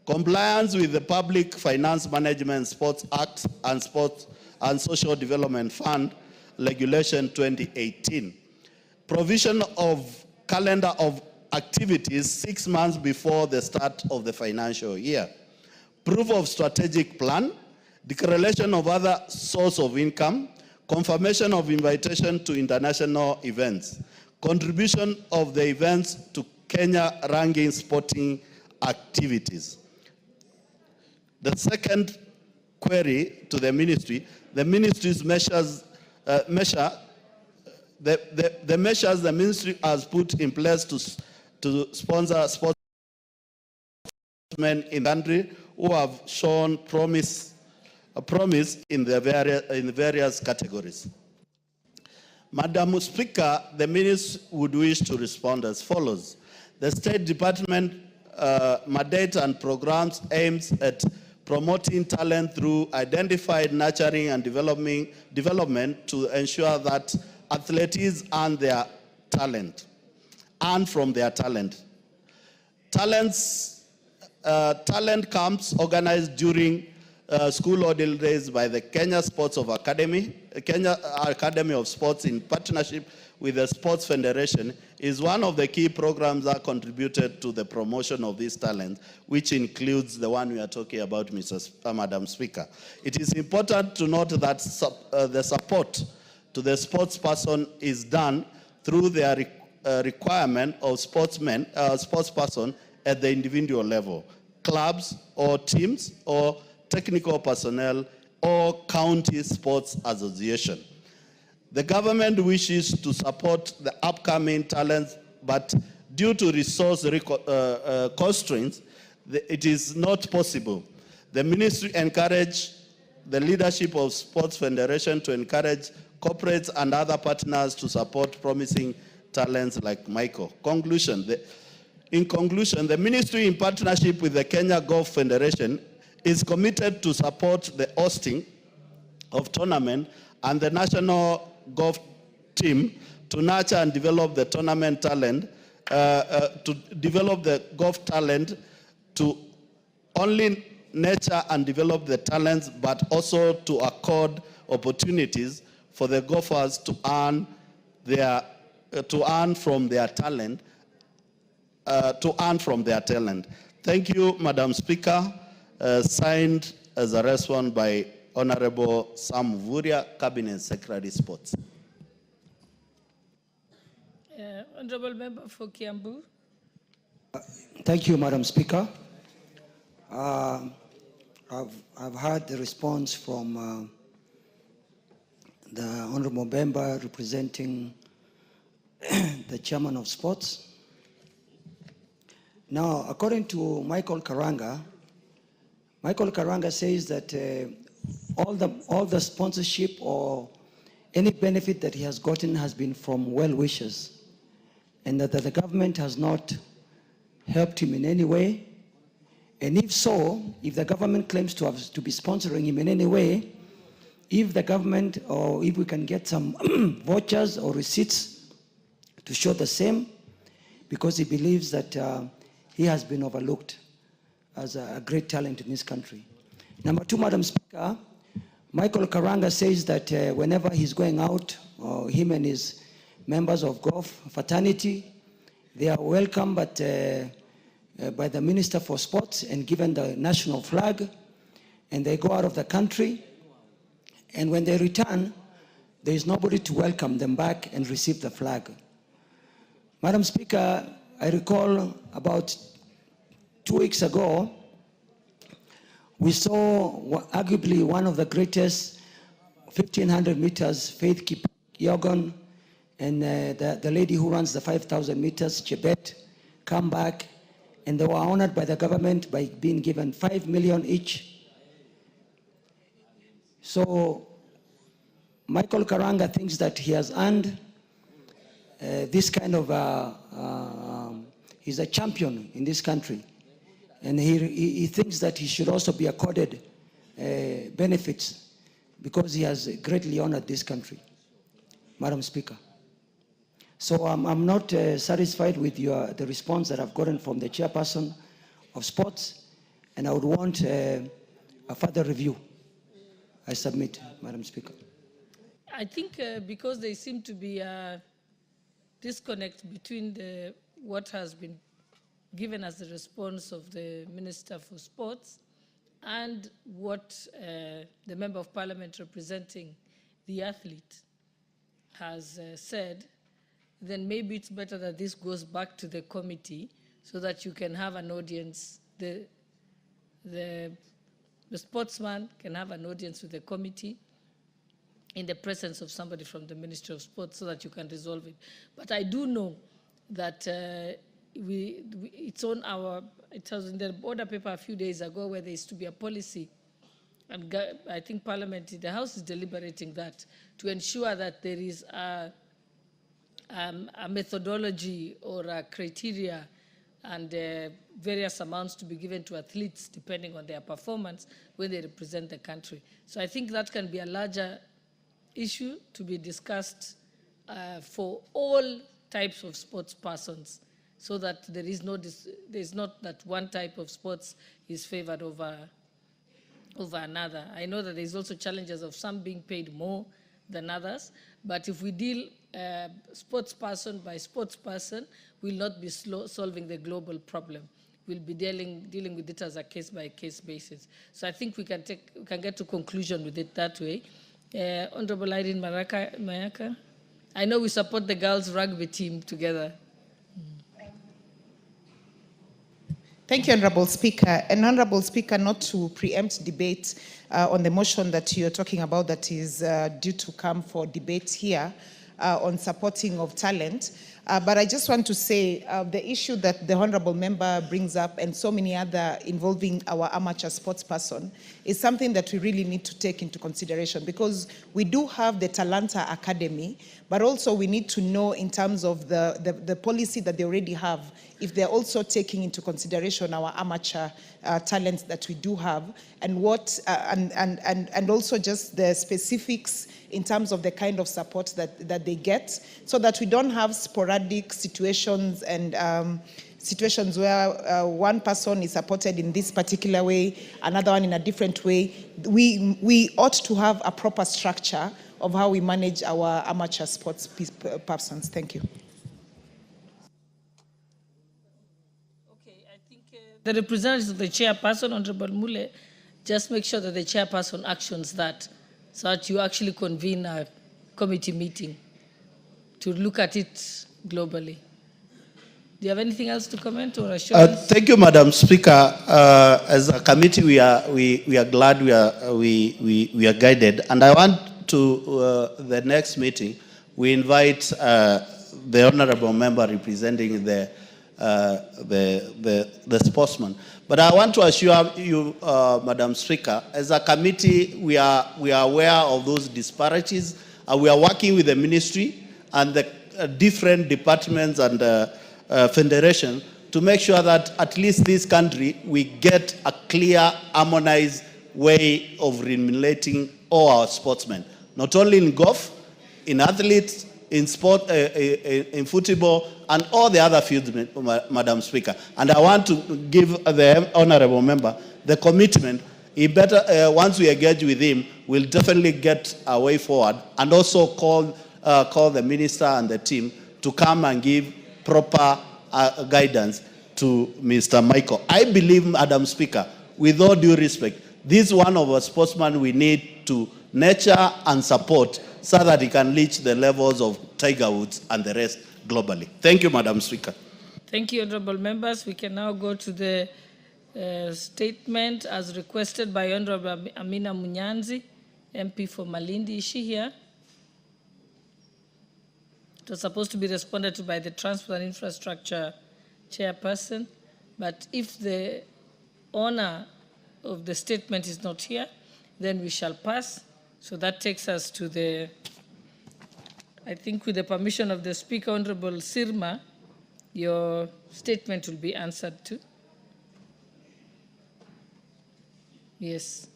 V: compliance with the Public Finance Management Sports Act and Sports and Social Development Fund Regulation 2018, provision of calendar of activities 6 months before the start of the financial year, proof of strategic plan, declaration of other source of income, confirmation of invitation to international events, contribution of the events to Kenya ranking sporting activities. The second query to the ministry's measures, the measures the ministry has put in place to sponsor sportsmen in the country who have shown promise in the various categories. Madam Speaker, the minister would wish to respond as follows. The State Department mandate and programs aims at promoting talent through identified nurturing and development to ensure that athletes earn from their talent. Talent camps organized during school holidays by the Kenya Academy of Sports in partnership with the Sports Federation is one of the key programs that contributed to the promotion of these talents, which includes the one we are talking about, Madam Speaker. It is important to note that the support to the sports person is done through their requirement of sports person at the individual level, clubs or teams or technical personnel or county sports association. The government wishes to support the upcoming talents, but due to resource constraints, it is not possible. The ministry encouraged the leadership of Sports Federation to encourage corporates and other partners to support promising talents like Michael. In conclusion, the ministry in partnership with the Kenya Golf Federation is committed to support the hosting of tournament and the national golf team to nurture and develop the tournament talent, to develop the golf talent, to only nurture and develop the talents, but also to accord opportunities for the golfers to earn from their talent. Thank you, Madam Speaker. Signed as a response by Honorable Sam Vuria, Cabinet Secretary Sports.
T: Honorable Member for Kiambu.
M: Thank you, Madam Speaker. I've heard the response from the Honorable Member representing the Chairman of Sports. Now, according to Michael Karanga says that all the sponsorship or any benefit that he has gotten has been from well-wishers, and that the government has not helped him in any way. And if so, if the government claims to be sponsoring him in any way, if the government or if we can get some vouchers or receipts to show the same, because he believes that he has been overlooked as a great talent in this country. Number two, Madam Speaker, Michael Karanga says that whenever he's going out, him and his members of golf fraternity, they are welcome by the Minister for Sports and given the national flag, and they go out of the country, and when they return, there is nobody to welcome them back and receive the flag. Madam Speaker, I recall about 2 weeks ago, we saw arguably one of the greatest 1,500 meters, Faith Kipyegon, and the lady who runs the 5,000 meters, Chebet, come back, and they were honored by the government by being given 5 million each. So Michael Karanga thinks that he has earned this kind of, he's a champion in this country. And he thinks that he should also be accorded benefits because he has greatly honored this country, Madam Speaker. So I'm not satisfied with the response that I've gotten from the chairperson of sports, and I would want a further review. I submit, Madam Speaker.
T: I think because there seem to be a disconnect between what has been given as the response of the Minister for Sports and what the Member of Parliament representing the athlete has said, then maybe it's better that this goes back to the committee so that you can have an audience. The sportsman can have an audience with the committee in the presence of somebody from the Ministry of Sports so that you can resolve it. But I do know that it was in the order paper a few days ago where there is to be a policy, and I think Parliament, the House is deliberating that, to ensure that there is a methodology or a criteria and various amounts to be given to athletes depending on their performance when they represent the country. So I think that can be a larger issue to be discussed for all types of sports persons, so that there is not that one type of sports is favored over another. I know that there's also challenges of some being paid more than others, but if we deal sports person by sports person, we'll not be solving the global problem. We'll be dealing with it as a case-by-case basis. So I think we can get to conclusion with it that way. Honorable Irene Mayaka, I know we support the girls' rugby team together.
D: Thank you, Honorable Speaker. And Honorable Speaker, not to preempt debate on the motion that you're talking about that is due to come for debate here on supporting of talent. But I just want to say the issue that the Honorable Member brings up and so many other involving our amateur sports person is something that we really need to take into consideration, because we do have the Talanta Academy, but also we need to know in terms of the policy that they already have, if they're also taking into consideration our amateur talents that we do have, and what and also just the specifics in terms of the kind of support that they get, so that we don't have sporadic situations and situations where one person is supported in this particular way, another one in a different way. We ought to have a proper structure of how we manage our amateur sports persons. Thank you.
T: The representative of the chairperson, Honorable Mule, just make sure that the chairperson actions that, so that you actually convene a committee meeting to look at it globally. Do you have anything else to comment or assurance?
V: Thank you, Madam Speaker. As a committee, we are glad we are guided, and I want to the next meeting we invite the honourable member representing the sportsman. But I want to assure you, Madam Speaker, as a committee, we are aware of those disparities, and we are working with the ministry and the different departments and federation to make sure that at least this country, we get a clear, harmonized way of remunerating all our sportsmen, not only in golf, in athletes, in sport, in football, and all the other fields, Madam Speaker. And I want to give the honourable member the commitment. He better, once we engage with him, we'll definitely get a way forward, and also call the minister and the team to come and give proper guidance to Mr. Michael. I believe, Madam Speaker, with all due respect, this is one of our sportsmen we need to nurture and support so that he can reach the levels of Tiger Woods and the rest globally. Thank you, Madam Speaker.
T: Thank you, honourable members. We can now go to the statement as requested by Honourable Amina Munyanzi, MP for Malindi. Is she here? It was supposed to be responded to by the Transport and Infrastructure Chairperson, but if the owner of the statement is not here, then we shall pass. So that takes us to the, I think with the permission of the Speaker, Honourable Sirma, your statement will be answered to. Yes.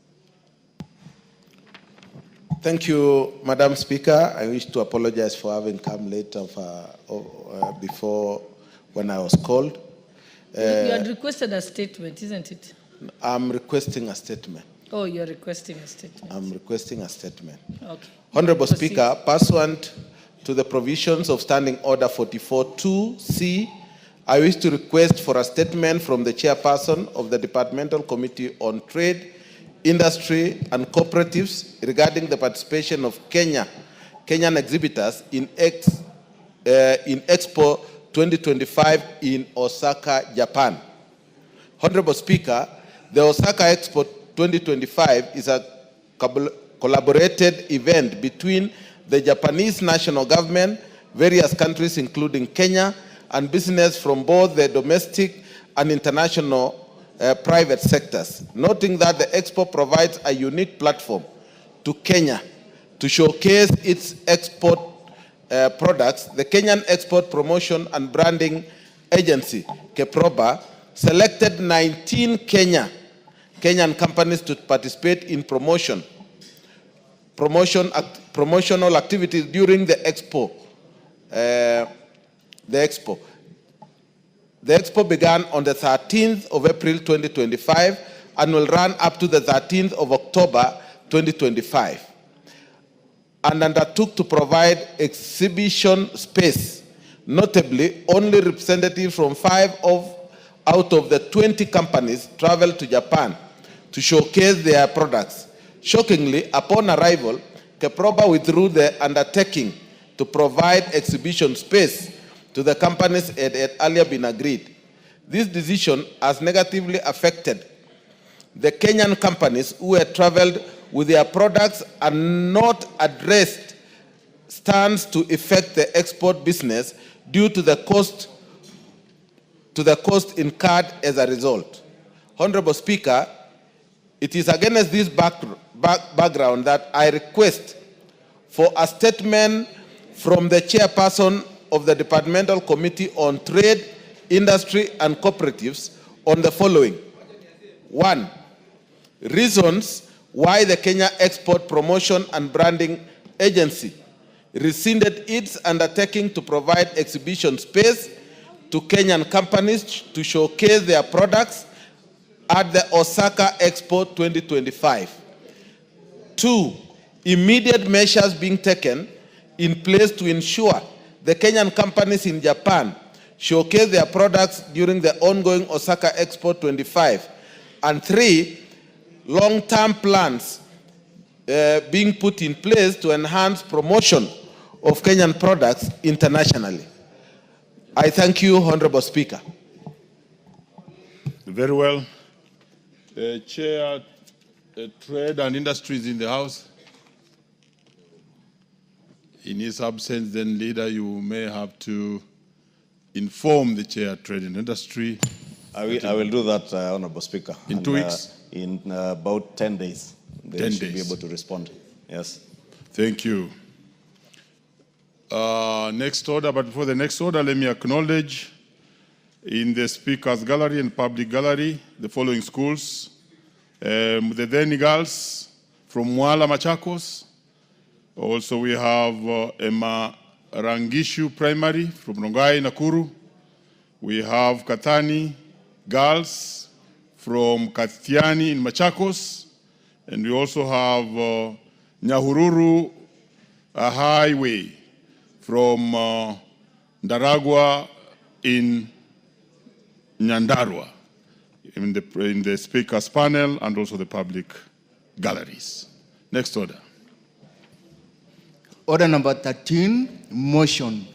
G: Thank you, Madam Speaker. I wish to apologize for having come late before when I was called.
T: You had requested a statement, isn't it?
G: I'm requesting a statement.
T: Oh, you're requesting a statement.
G: I'm requesting a statement.
T: Okay.
G: Honorable Speaker, pursuant to the provisions of Standing Order 44.2c, I wish to request for a statement from the chairperson of the Departmental Committee on Trade, industry, and cooperatives regarding the participation of Kenyan exhibitors in Expo 2025 in Osaka, Japan. Honorable Speaker, the Osaka Expo 2025 is a collaborated event between the Japanese national government, various countries including Kenya, and business from both the domestic and international private sectors. Noting that the Expo provides a unique platform to Kenya to showcase its export products, the Kenyan Export Promotion and Branding Agency, KEPROBA, selected 19 Kenyan companies to participate in promotional activities during the Expo. The Expo began on the 13th of April 2025 and will run up to the 13th of October 2025, and undertook to provide exhibition space. Notably, only representatives from 5 out of the 20 companies traveled to Japan to showcase their products. Shockingly, upon arrival, KEPROBA withdrew the undertaking to provide exhibition space to the companies it had earlier been agreed. This decision has negatively affected the Kenyan companies who had traveled with their products and not addressed stands to affect the export business due to the cost incurred as a result. Honorable Speaker, it is against this background that I request for a statement from the chairperson of the Departmental Committee on Trade, Industry and Cooperatives on the following. 1. Reasons why the Kenya Export Promotion and Branding Agency rescinded its undertaking to provide exhibition space to Kenyan companies to showcase their products at the Osaka Expo 2025. 2. Immediate measures being taken in place to ensure the Kenyan companies in Japan showcase their products during the ongoing Osaka Expo 25. And 3. Long-term plans being put in place to enhance promotion of Kenyan products internationally. I thank you, Honorable Speaker.
A: Very well. Chair, Trade and Industries in the House. In his absence, then, Leader, you may have to inform the Chair, Trade and Industry.
E: I will do that, Honorable Speaker.
A: In 2 weeks?
E: In about 10 days. They should be able to respond. Yes.
A: Thank you. Next order, but before the next order, let me acknowledge in the Speaker's Gallery and Public Gallery the following schools. The Deni girls from Mwala, Machakos. Also, we have Emma Rangishu Primary from Rongai, Nakuru. We have Katani girls from Katiani in Machakos. And we also have Nyahururu Highway from Ndaragwa in Nyandarua, in the speaker's panel and also the public galleries. Next order.
C: Order number 13, motion.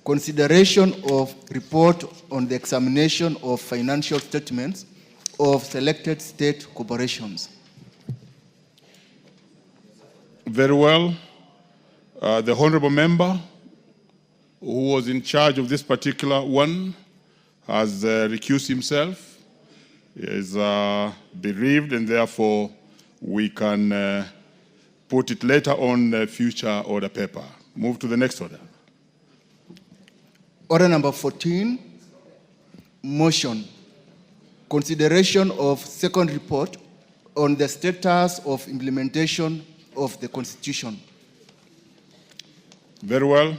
C: Consideration of report on the examination of financial statements of selected state corporations.
A: Very well. The honorable member who was in charge of this particular one has recused himself. He is bereaved, and therefore we can put it later on future order paper. Move to the next order.
C: Order number 14, motion. Consideration of second report on the status of implementation of the Constitution.
A: Very well.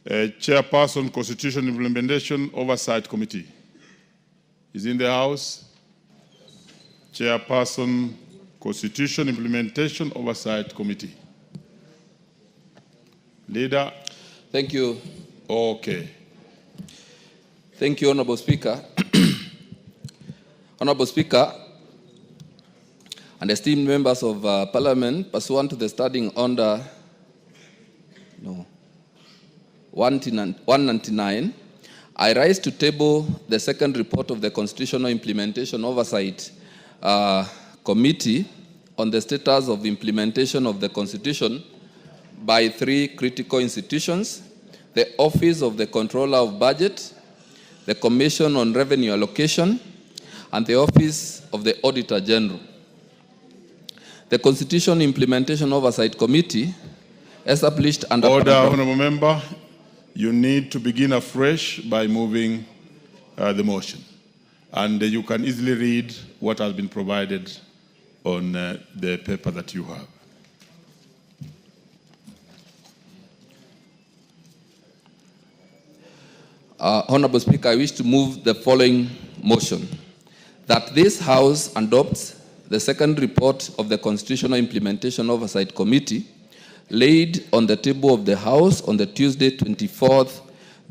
A: Chairperson, Constitution Implementation Oversight Committee is in the House. Chairperson, Constitution Implementation Oversight Committee. Leader.
H: Thank you.
A: Okay.
H: Thank you, Honorable Speaker. Honorable Speaker, and esteemed members of Parliament, pursuant to the standing order 199, I rise to table the second report of the Constitutional Implementation Oversight Committee on the status of implementation of the Constitution by three critical institutions: the Office of the Controller of Budget, the Commission on Revenue Allocation, and the Office of the Auditor General. The Constitution Implementation Oversight Committee, established under...
A: Order, Honourable Member. You need to begin afresh by moving the motion. And you can easily read what has been provided on the paper that you have.
H: Honourable Speaker, I wish to move the following motion: that this House adopts the second report of the Constitutional Implementation Oversight Committee laid on the table of the House on the Tuesday, 24th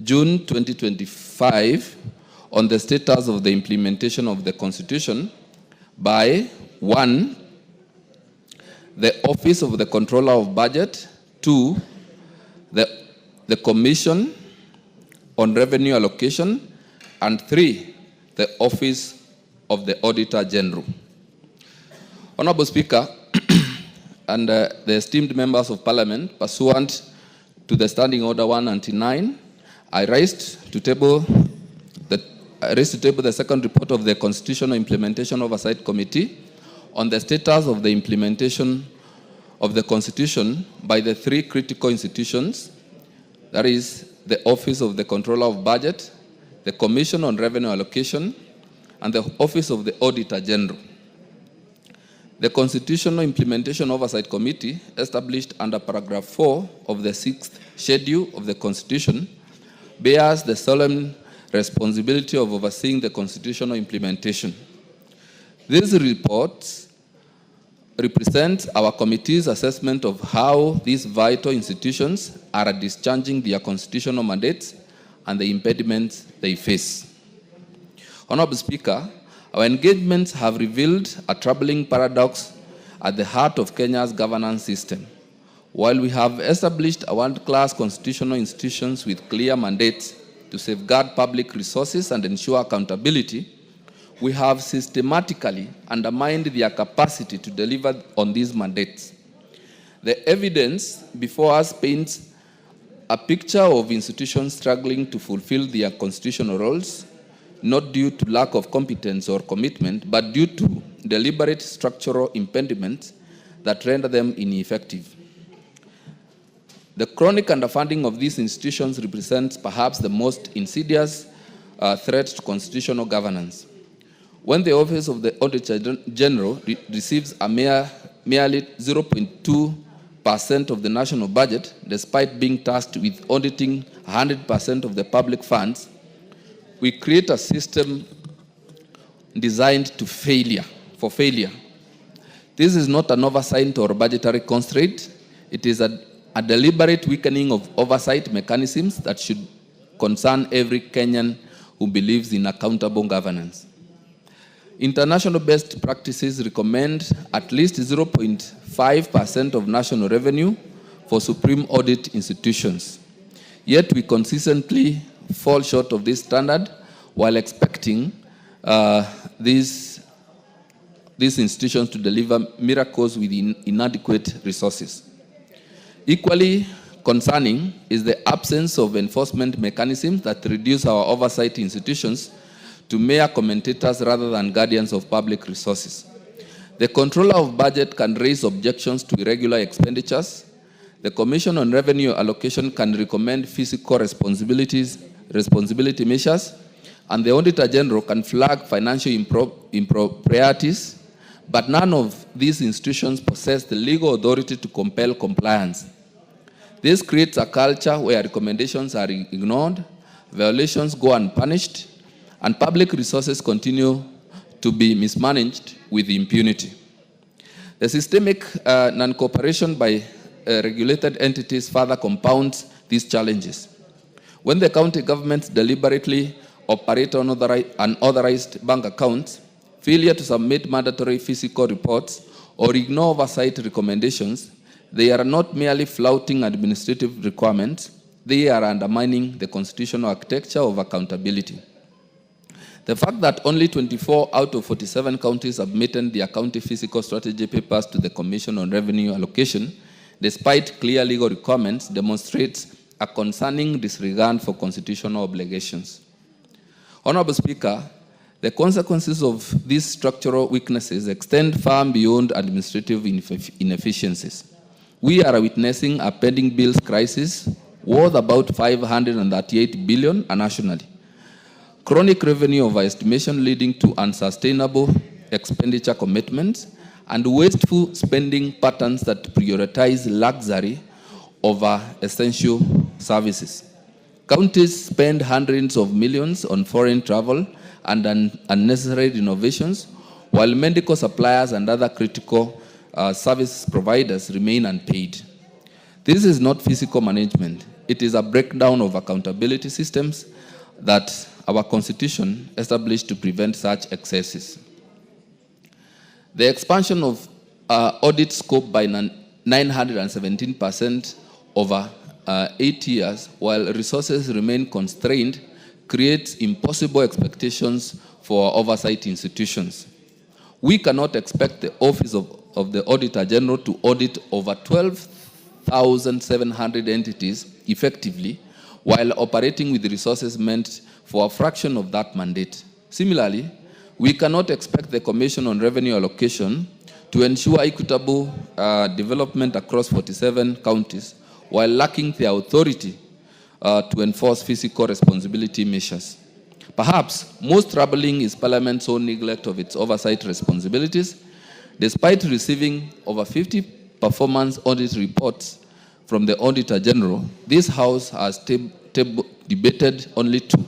H: June 2025, on the status of the implementation of the Constitution by 1. The Office of the Controller of Budget, 2. The Commission on Revenue Allocation, and 3. The Office of the Auditor General. Honourable Speaker, and the esteemed members of Parliament, pursuant to the Standing Order 199, I raised to table the second report of the Constitutional Implementation Oversight Committee on the status of the implementation of the Constitution by the three critical institutions, that is, the Office of the Controller of Budget, the Commission on Revenue Allocation, and the Office of the Auditor General. The Constitutional Implementation Oversight Committee, established under paragraph 4 of the 6th schedule of the Constitution, bears the solemn responsibility of overseeing the constitutional implementation. These reports represent our committee's assessment of how these vital institutions are discharging their constitutional mandates and the impediments they face. Honourable Speaker, our engagements have revealed a troubling paradox at the heart of Kenya's governance system. While we have established a world-class constitutional institutions with clear mandates to safeguard public resources and ensure accountability, we have systematically undermined their capacity to deliver on these mandates. The evidence before us paints a picture of institutions struggling to fulfill their constitutional roles, not due to lack of competence or commitment, but due to deliberate structural impediments that render them ineffective. The chronic underfunding of these institutions represents perhaps the most insidious threat to constitutional governance. When the Office of the Auditor General receives a merely 0.2% of the national budget, despite being tasked with auditing 100% of the public funds, we create a system designed for failure. This is not an oversight or budgetary constraint. It is a deliberate weakening of oversight mechanisms that should concern every Kenyan who believes in accountable governance. International best practices recommend at least 0.5% of national revenue for supreme audit institutions. Yet we consistently fall short of this standard while expecting these institutions to deliver miracles with inadequate resources. Equally concerning is the absence of enforcement mechanisms that reduce our oversight institutions to mere commentators rather than guardians of public resources. The Controller of Budget can raise objections to irregular expenditures. The Commission on Revenue Allocation can recommend fiscal responsibility measures, and the Auditor General can flag financial improprieties, but none of these institutions possess the legal authority to compel compliance. This creates a culture where recommendations are ignored, violations go unpunished, and public resources continue to be mismanaged with impunity. The systemic non-cooperation by regulated entities further compounds these challenges. When the county governments deliberately operate unauthorized bank accounts, failure to submit mandatory fiscal reports, or ignore oversight recommendations, they are not merely flouting administrative requirements, they are undermining the constitutional architecture of accountability. The fact that only 24 out of 47 counties submitted their county fiscal strategy papers to the Commission on Revenue Allocation, despite clear legal requirements, demonstrates a concerning disregard for constitutional obligations. Honorable Speaker, the consequences of these structural weaknesses extend far beyond administrative inefficiencies. We are witnessing a pending bills crisis worth about 538 billion nationally. Chronic revenue overestimation leading to unsustainable expenditure commitments and wasteful spending patterns that prioritize luxury over essential services. Counties spend hundreds of millions on foreign travel and unnecessary renovations, while medical suppliers and other critical service providers remain unpaid. This is not fiscal management. It is a breakdown of accountability systems that our Constitution established to prevent such excesses. The expansion of audit scope by 917% over 8 years, while resources remain constrained, creates impossible expectations for oversight institutions. We cannot expect the Office of the Auditor General to audit over 12,700 entities effectively, while operating with resources meant for a fraction of that mandate. Similarly, we cannot expect the Commission on Revenue Allocation to ensure equitable development across 47 counties while lacking the authority to enforce fiscal responsibility measures. Perhaps most troubling is Parliament's own neglect of its oversight responsibilities. Despite receiving over 50 performance audit reports from the Auditor General, this House has debated only 2.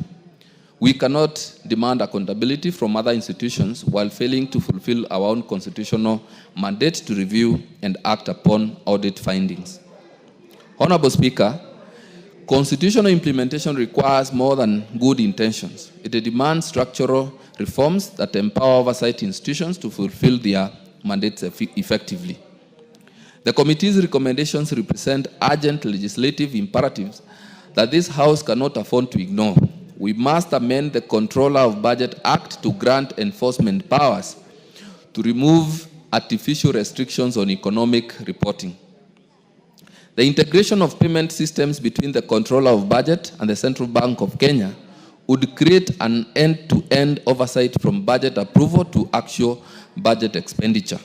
H: We cannot demand accountability from other institutions while failing to fulfill our own constitutional mandate to review and act upon audit findings. Honorable Speaker, constitutional implementation requires more than good intentions. It demands structural reforms that empower oversight institutions to fulfill their mandates effectively. The committee's recommendations represent urgent legislative imperatives that this House cannot afford to ignore. We must amend the Controller of Budget Act to grant enforcement powers to remove artificial restrictions on economic reporting. The integration of payment systems between the Controller of Budget and the Central Bank of Kenya would create an end-to-end oversight from budget approval to actual budget expenditure,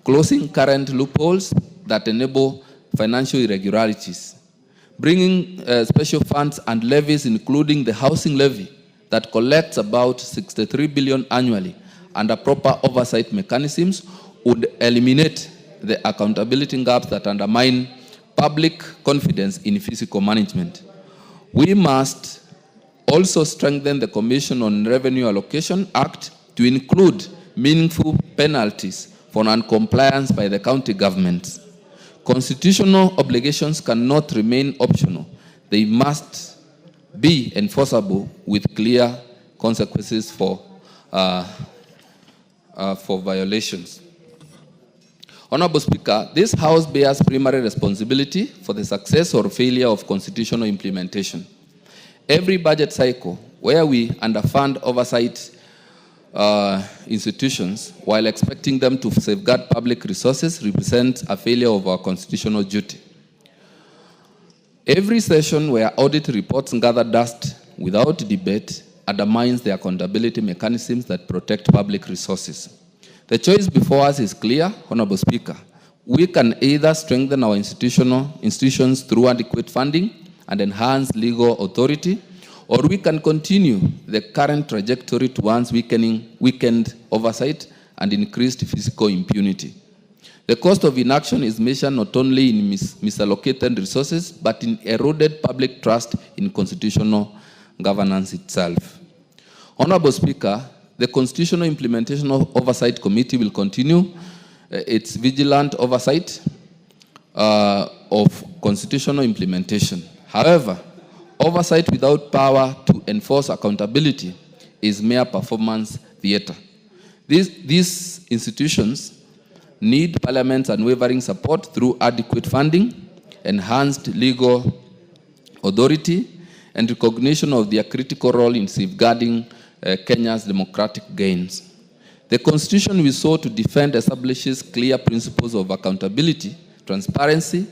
H: closing current loopholes that enable financial irregularities, bringing special funds and levies, including the housing levy that collects about 63 billion annually, and a proper oversight mechanisms would eliminate the accountability gaps that undermine public confidence in fiscal management. We must also strengthen the Commission on Revenue Allocation Act to include meaningful penalties for non-compliance by the county governments. Constitutional obligations cannot remain optional. They must be enforceable with clear consequences for violations. Honorable Speaker, this House bears primary responsibility for the success or failure of constitutional implementation. Every budget cycle where we underfund oversight institutions while expecting them to safeguard public resources represents a failure of our constitutional duty. Every session where audit reports gather dust without debate undermines the accountability mechanisms that protect public resources. The choice before us is clear, Honorable Speaker. We can either strengthen our institutions through adequate funding and enhance legal authority, or we can continue the current trajectory towards weakened oversight and increased fiscal impunity. The cost of inaction is measured not only in misallocated resources, but in eroded public trust in constitutional governance itself. Honorable Speaker, the Constitutional Implementation Oversight Committee will continue its vigilant oversight of constitutional implementation. However, oversight without power to enforce accountability is mere performance theater. These institutions need Parliament's unwavering support through adequate funding, enhanced legal authority, and recognition of their critical role in safeguarding Kenya's democratic gains. The Constitution we sought to defend establishes clear principles of accountability, transparency,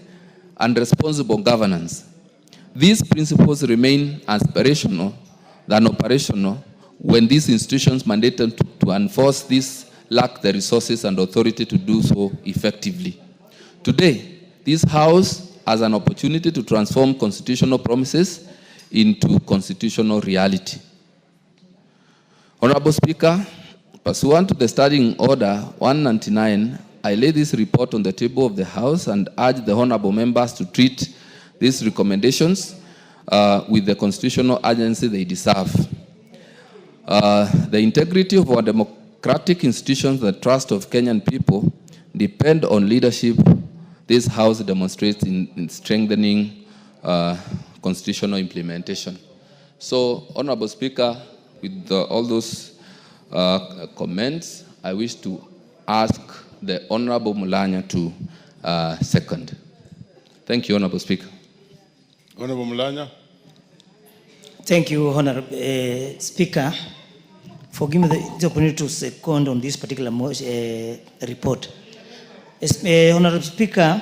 H: and responsible governance. These principles remain aspirational than operational when these institutions mandated to enforce this lack the resources and authority to do so effectively. Today, this House has an opportunity to transform constitutional promises into constitutional reality. Honorable Speaker, pursuant to the Standing Order 199, I lay this report on the table of the House and urge the honorable members to treat these recommendations with the constitutional urgency they deserve. The integrity of our democratic institutions, the trust of Kenyan people, depend on leadership this House demonstrates in strengthening constitutional implementation. So, Honorable Speaker, with all those comments, I wish to ask the Honorable Mulanya to second. Thank you, Honorable Speaker.
A: Honorable Mulanya.
I: Thank you, Honorable Speaker, for giving me the opportunity to second on this particular report. Honorable Speaker,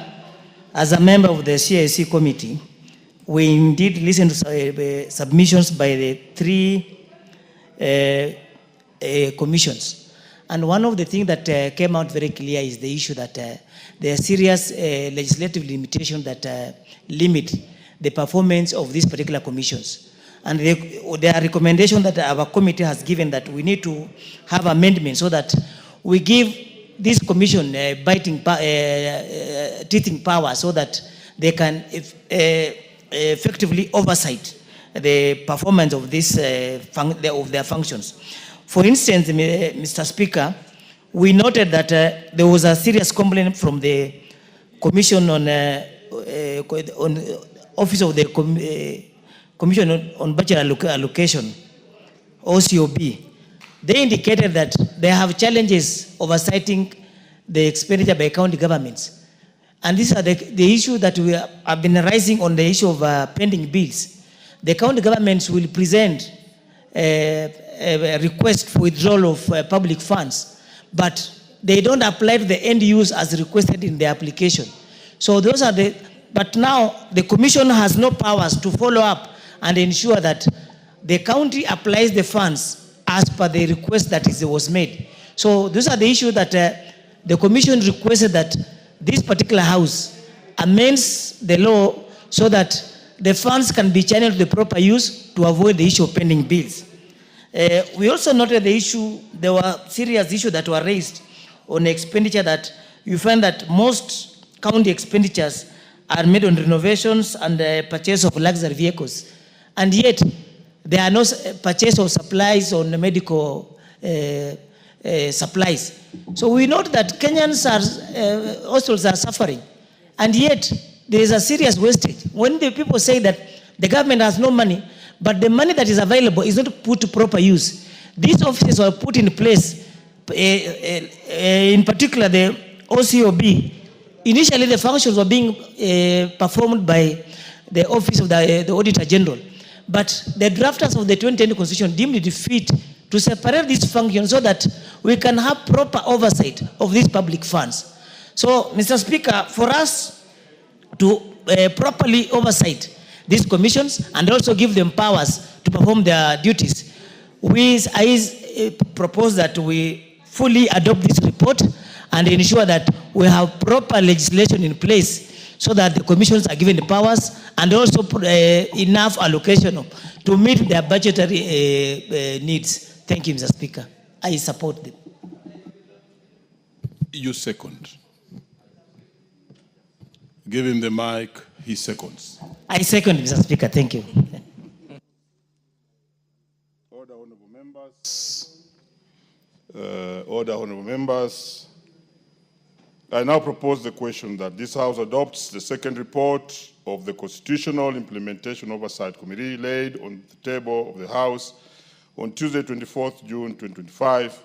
I: as a member of the CIC committee, we indeed listened to submissions by the three commissions. And one of the things that came out very clear is the issue that there are serious legislative limitations that limit the performance of these particular commissions. And there are recommendations that our committee has given that we need to have amendments so that we give this commission teething power so that they can effectively oversight the performance of this of their functions. For instance, Mr. Speaker, we noted that there was a serious complaint from the Commission on Office of the Commission on Budget Allocation, OCOB. They indicated that they have challenges oversighting the expenditure by county governments. And these are the issue that we have been rising on the issue of pending bills. The county governments will present a request for withdrawal of public funds, but they don't apply to the end use as requested in the application. So those are but now the commission has no powers to follow up and ensure that the county applies the funds as per the request that was made. So those are the issues that the commission requested that this particular house amends the law so that the funds can be channeled to the proper use to avoid the issue of pending bills. We also noted the issue, there were serious issues that were raised on expenditure that you find that most county expenditures are made on renovations and purchase of luxury vehicles. And yet, there are no purchase of supplies on medical supplies. So we note that Kenyans hospitals are suffering. And yet, there is a serious wastage. When the people say that the government has no money, but the money that is available is not put to proper use. These offices were put in place, in particular the OCOB. Initially, the functions were being performed by the Office of the Auditor General. But the drafters of the 2020 Constitution deemed it fit to separate these functions so that we can have proper oversight of these public funds. So, Mr. Speaker, for us to properly oversight these commissions and also give them powers to perform their duties, I propose that we fully adopt this report and ensure that we have proper legislation in place so that the commissions are given the powers and also enough allocation to meet their budgetary needs. Thank you, Mr. Speaker. I support them.
A: You second. Give him the mic, he seconds.
I: I second, Mr. Speaker. Thank you.
A: Order, honorable members. Order, honorable members. I now propose the question that this House adopts the second report of the Constitutional Implementation Oversight Committee laid on the table of the House on Tuesday, 24th June 2025,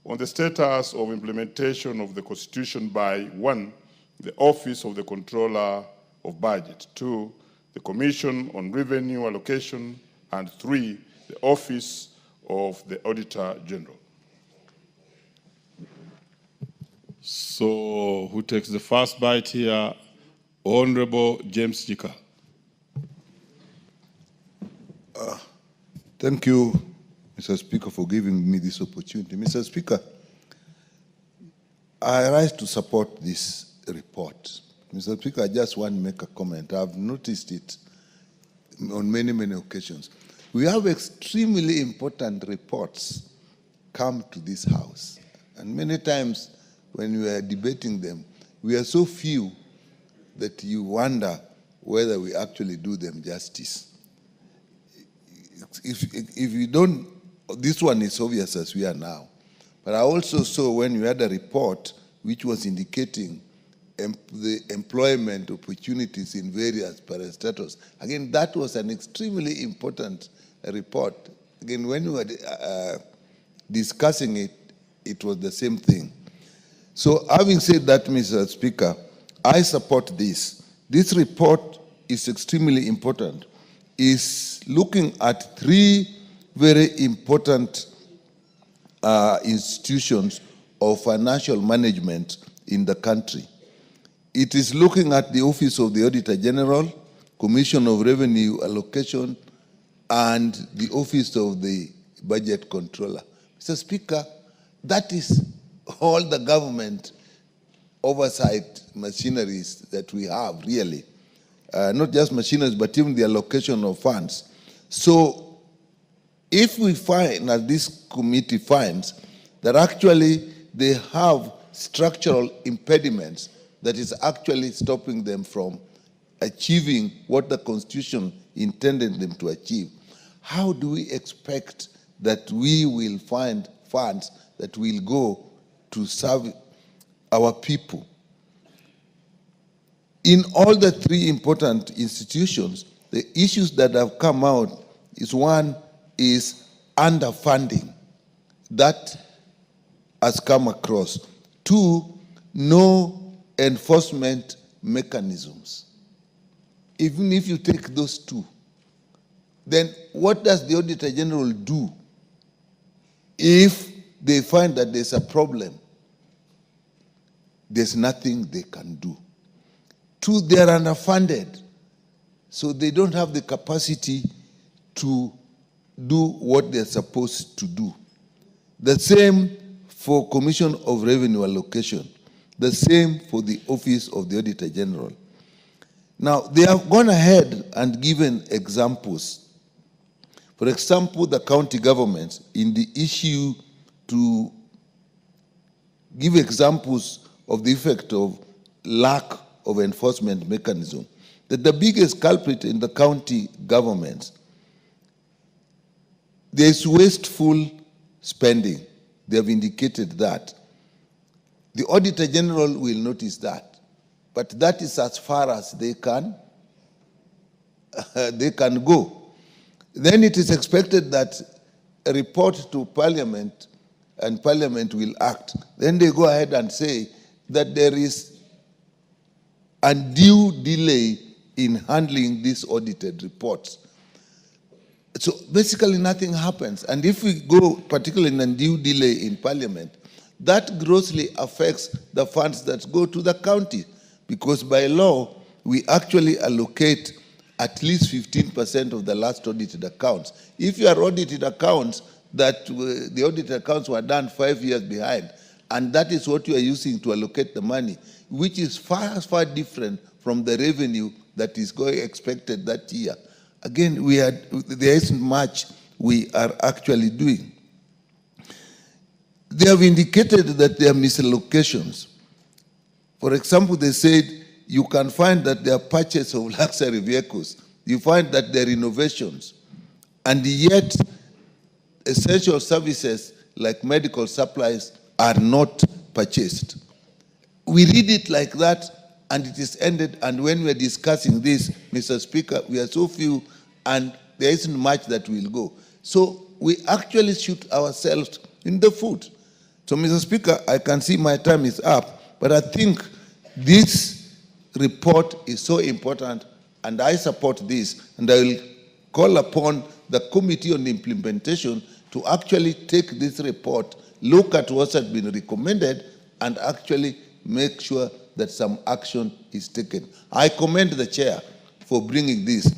A: on the status of implementation of the Constitution by 1, the Office of the Controller of Budget, 2, the Commission on Revenue Allocation, and 3, the Office of the Auditor General. So who takes the first bite here? Honorable James Jika.
J: Thank you, Mr. Speaker, for giving me this opportunity. Mr. Speaker, I rise to support this report. Mr. Speaker, I just want to make a comment. I've noticed it on many, many occasions. We have extremely important reports come to this House. And many times when we are debating them, we are so few that you wonder whether we actually do them justice. If you don't, this one is obvious as we are now. But I also saw when you had a report which was indicating the employment opportunities in various parastatals. Again, that was an extremely important report. Again, when we were discussing it, it was the same thing. So having said that, Mr. Speaker, I support this. This report is extremely important. It's looking at 3 very important institutions of financial management in the country. It is looking at the Office of the Auditor General, Commission of Revenue Allocation, and the Office of the Budget Controller. Mr. Speaker, that is all the government oversight machineries that we have, really. Not just machineries, but even the allocation of funds. So if we find, as this committee finds, that actually they have structural impediments that is actually stopping them from achieving what the Constitution intended them to achieve, how do we expect that we will find funds that will go to serve our people? In all the 3 important institutions, the issues that have come out is, 1 is underfunding. That has come across. 2, no enforcement mechanisms. Even if you take those 2, then what does the Auditor General do if they find that there's a problem? There's nothing they can do. 2, they are underfunded, so they don't have the capacity to do what they're supposed to do. The same for Commission of Revenue Allocation. The same for the Office of the Auditor General. Now, they have gone ahead and given examples. For example, the county governments, in the issue to give examples of the effect of lack of enforcement mechanism, that the biggest culprit in the county governments, there is wasteful spending. They have indicated that. The Auditor General will notice that, but that is as far as they can go. Then it is expected that a report to Parliament and Parliament will act. Then they go ahead and say that there is undue delay in handling these audited reports. So basically nothing happens. And if we go particularly in undue delay in Parliament, that grossly affects the funds that go to the county, because by law, we actually allocate at least 15% of the last audited accounts. If you are audited accounts that the audited accounts were done 5 years behind, and that is what you are using to allocate the money, which is far, far different from the revenue that is going expected that year. Again, there isn't much we are actually doing. They have indicated that there are misallocations. For example, they said you can find that there are purchase of luxury vehicles. You find that there are innovations. And yet, essential services like medical supplies are not purchased. We read it like that, and it is ended. And when we're discussing this, Mr. Speaker, we are so few, and there isn't much that will go. So we actually shoot ourselves in the foot. So, Mr. Speaker, I can see my time is up, but I think this report is so important, and I support this, and I will call upon the Committee on Implementation to actually take this report, look at what has been recommended, and actually make sure that some action is taken. I commend the chair for bringing this.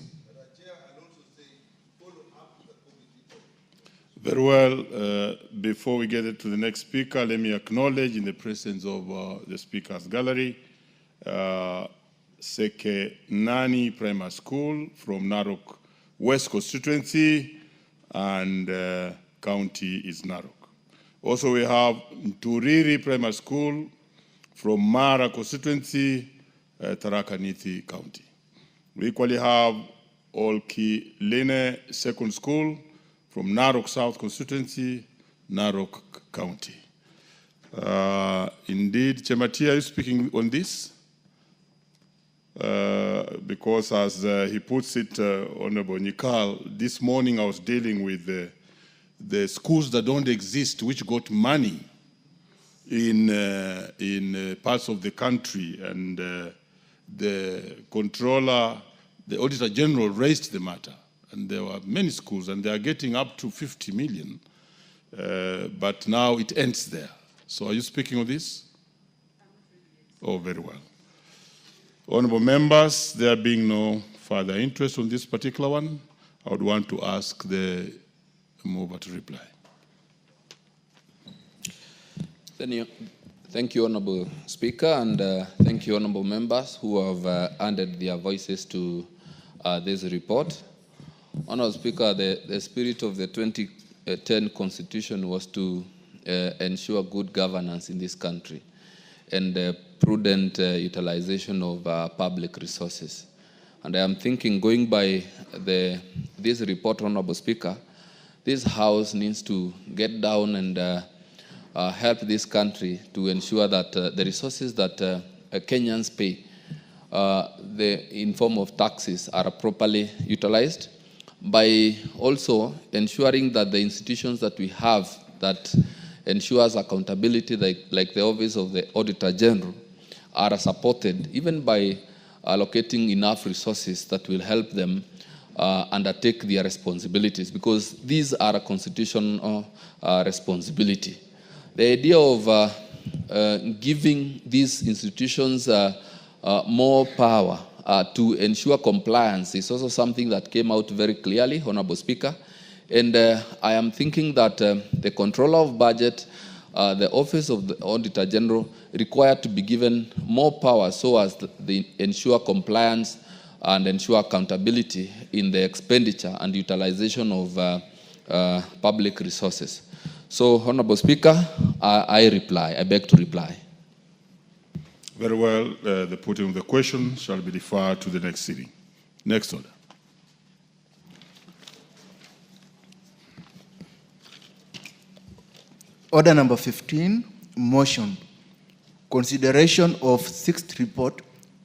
A: Very well. Before we get to the next speaker, let me acknowledge in the presence of the speakers gallery, Seke Nani Primary School from Narok West constituency, and county is Narok. Also, we have Turiri Primary School from Mara constituency, Tharaka Nithi County. We equally have Olki Lene Second School from Narok South constituency, Narok County. Indeed, Chematia, are you speaking on this? Because as he puts it, Honorable Nikal, this morning I was dealing with the schools that don't exist, which got money in parts of the country, and the controller, the Auditor General raised the matter, and there were many schools, and they are getting up to 50 million, but now it ends there. So are you speaking of this? Oh, very well. Honorable members, there being no further interest on this particular one, I would want to ask the mover to reply.
H: Thank you, Honorable Speaker, and thank you, Honorable members who have added their voices to this report. Honorable Speaker, the spirit of the 2010 Constitution was to ensure good governance in this country and prudent utilization of public resources. And I am thinking, going by this report, Honorable Speaker, this House needs to get down and help this country to ensure that the resources that Kenyans pay in form of taxes are properly utilized, by also ensuring that the institutions that we have that ensures accountability, like the Office of the Auditor General, are supported, even by allocating enough resources that will help them undertake their responsibilities, because these are a constitutional responsibility. The idea of giving these institutions more power to ensure compliance is also something that came out very clearly, Honorable Speaker. And I am thinking that the controller of budget, the Office of the Auditor General, required to be given more power so as to ensure compliance and ensure accountability in the expenditure and utilization of public resources. So, Honorable Speaker, I beg to reply.
A: Very well. The putting of the question shall be deferred to the next sitting. Next order.
C: Order number 15, motion. Consideration of sixth report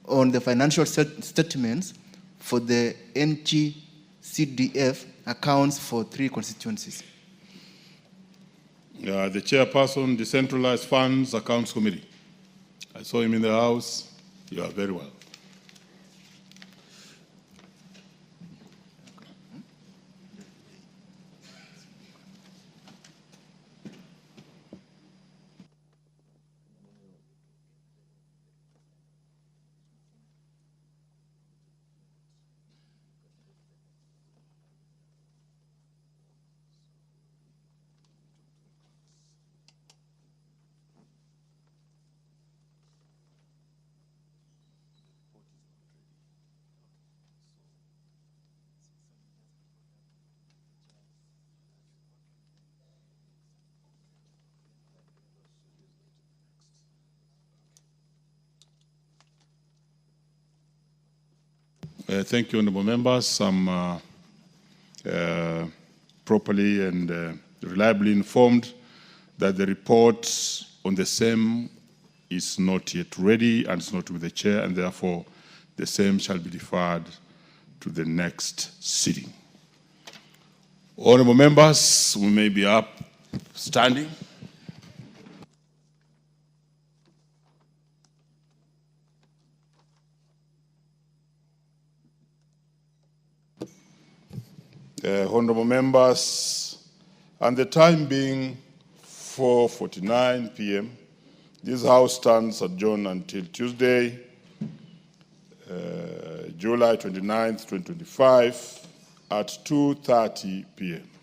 C: on the financial statements for the NGCDF accounts for 3 constituencies.
A: The chairperson, Decentralized Funds Accounts Committee. I saw him in the House. You are very well. Thank you, honorable members. I'm properly and reliably informed that the report on the same is not yet ready and it's not with the chair, and therefore the same shall be deferred to the next sitting. Honorable members, we may be up standing. Honorable members, and the time being 4:49 p.m., this House stands adjourned until Tuesday, July 29th, 2025 at 2:30 p.m.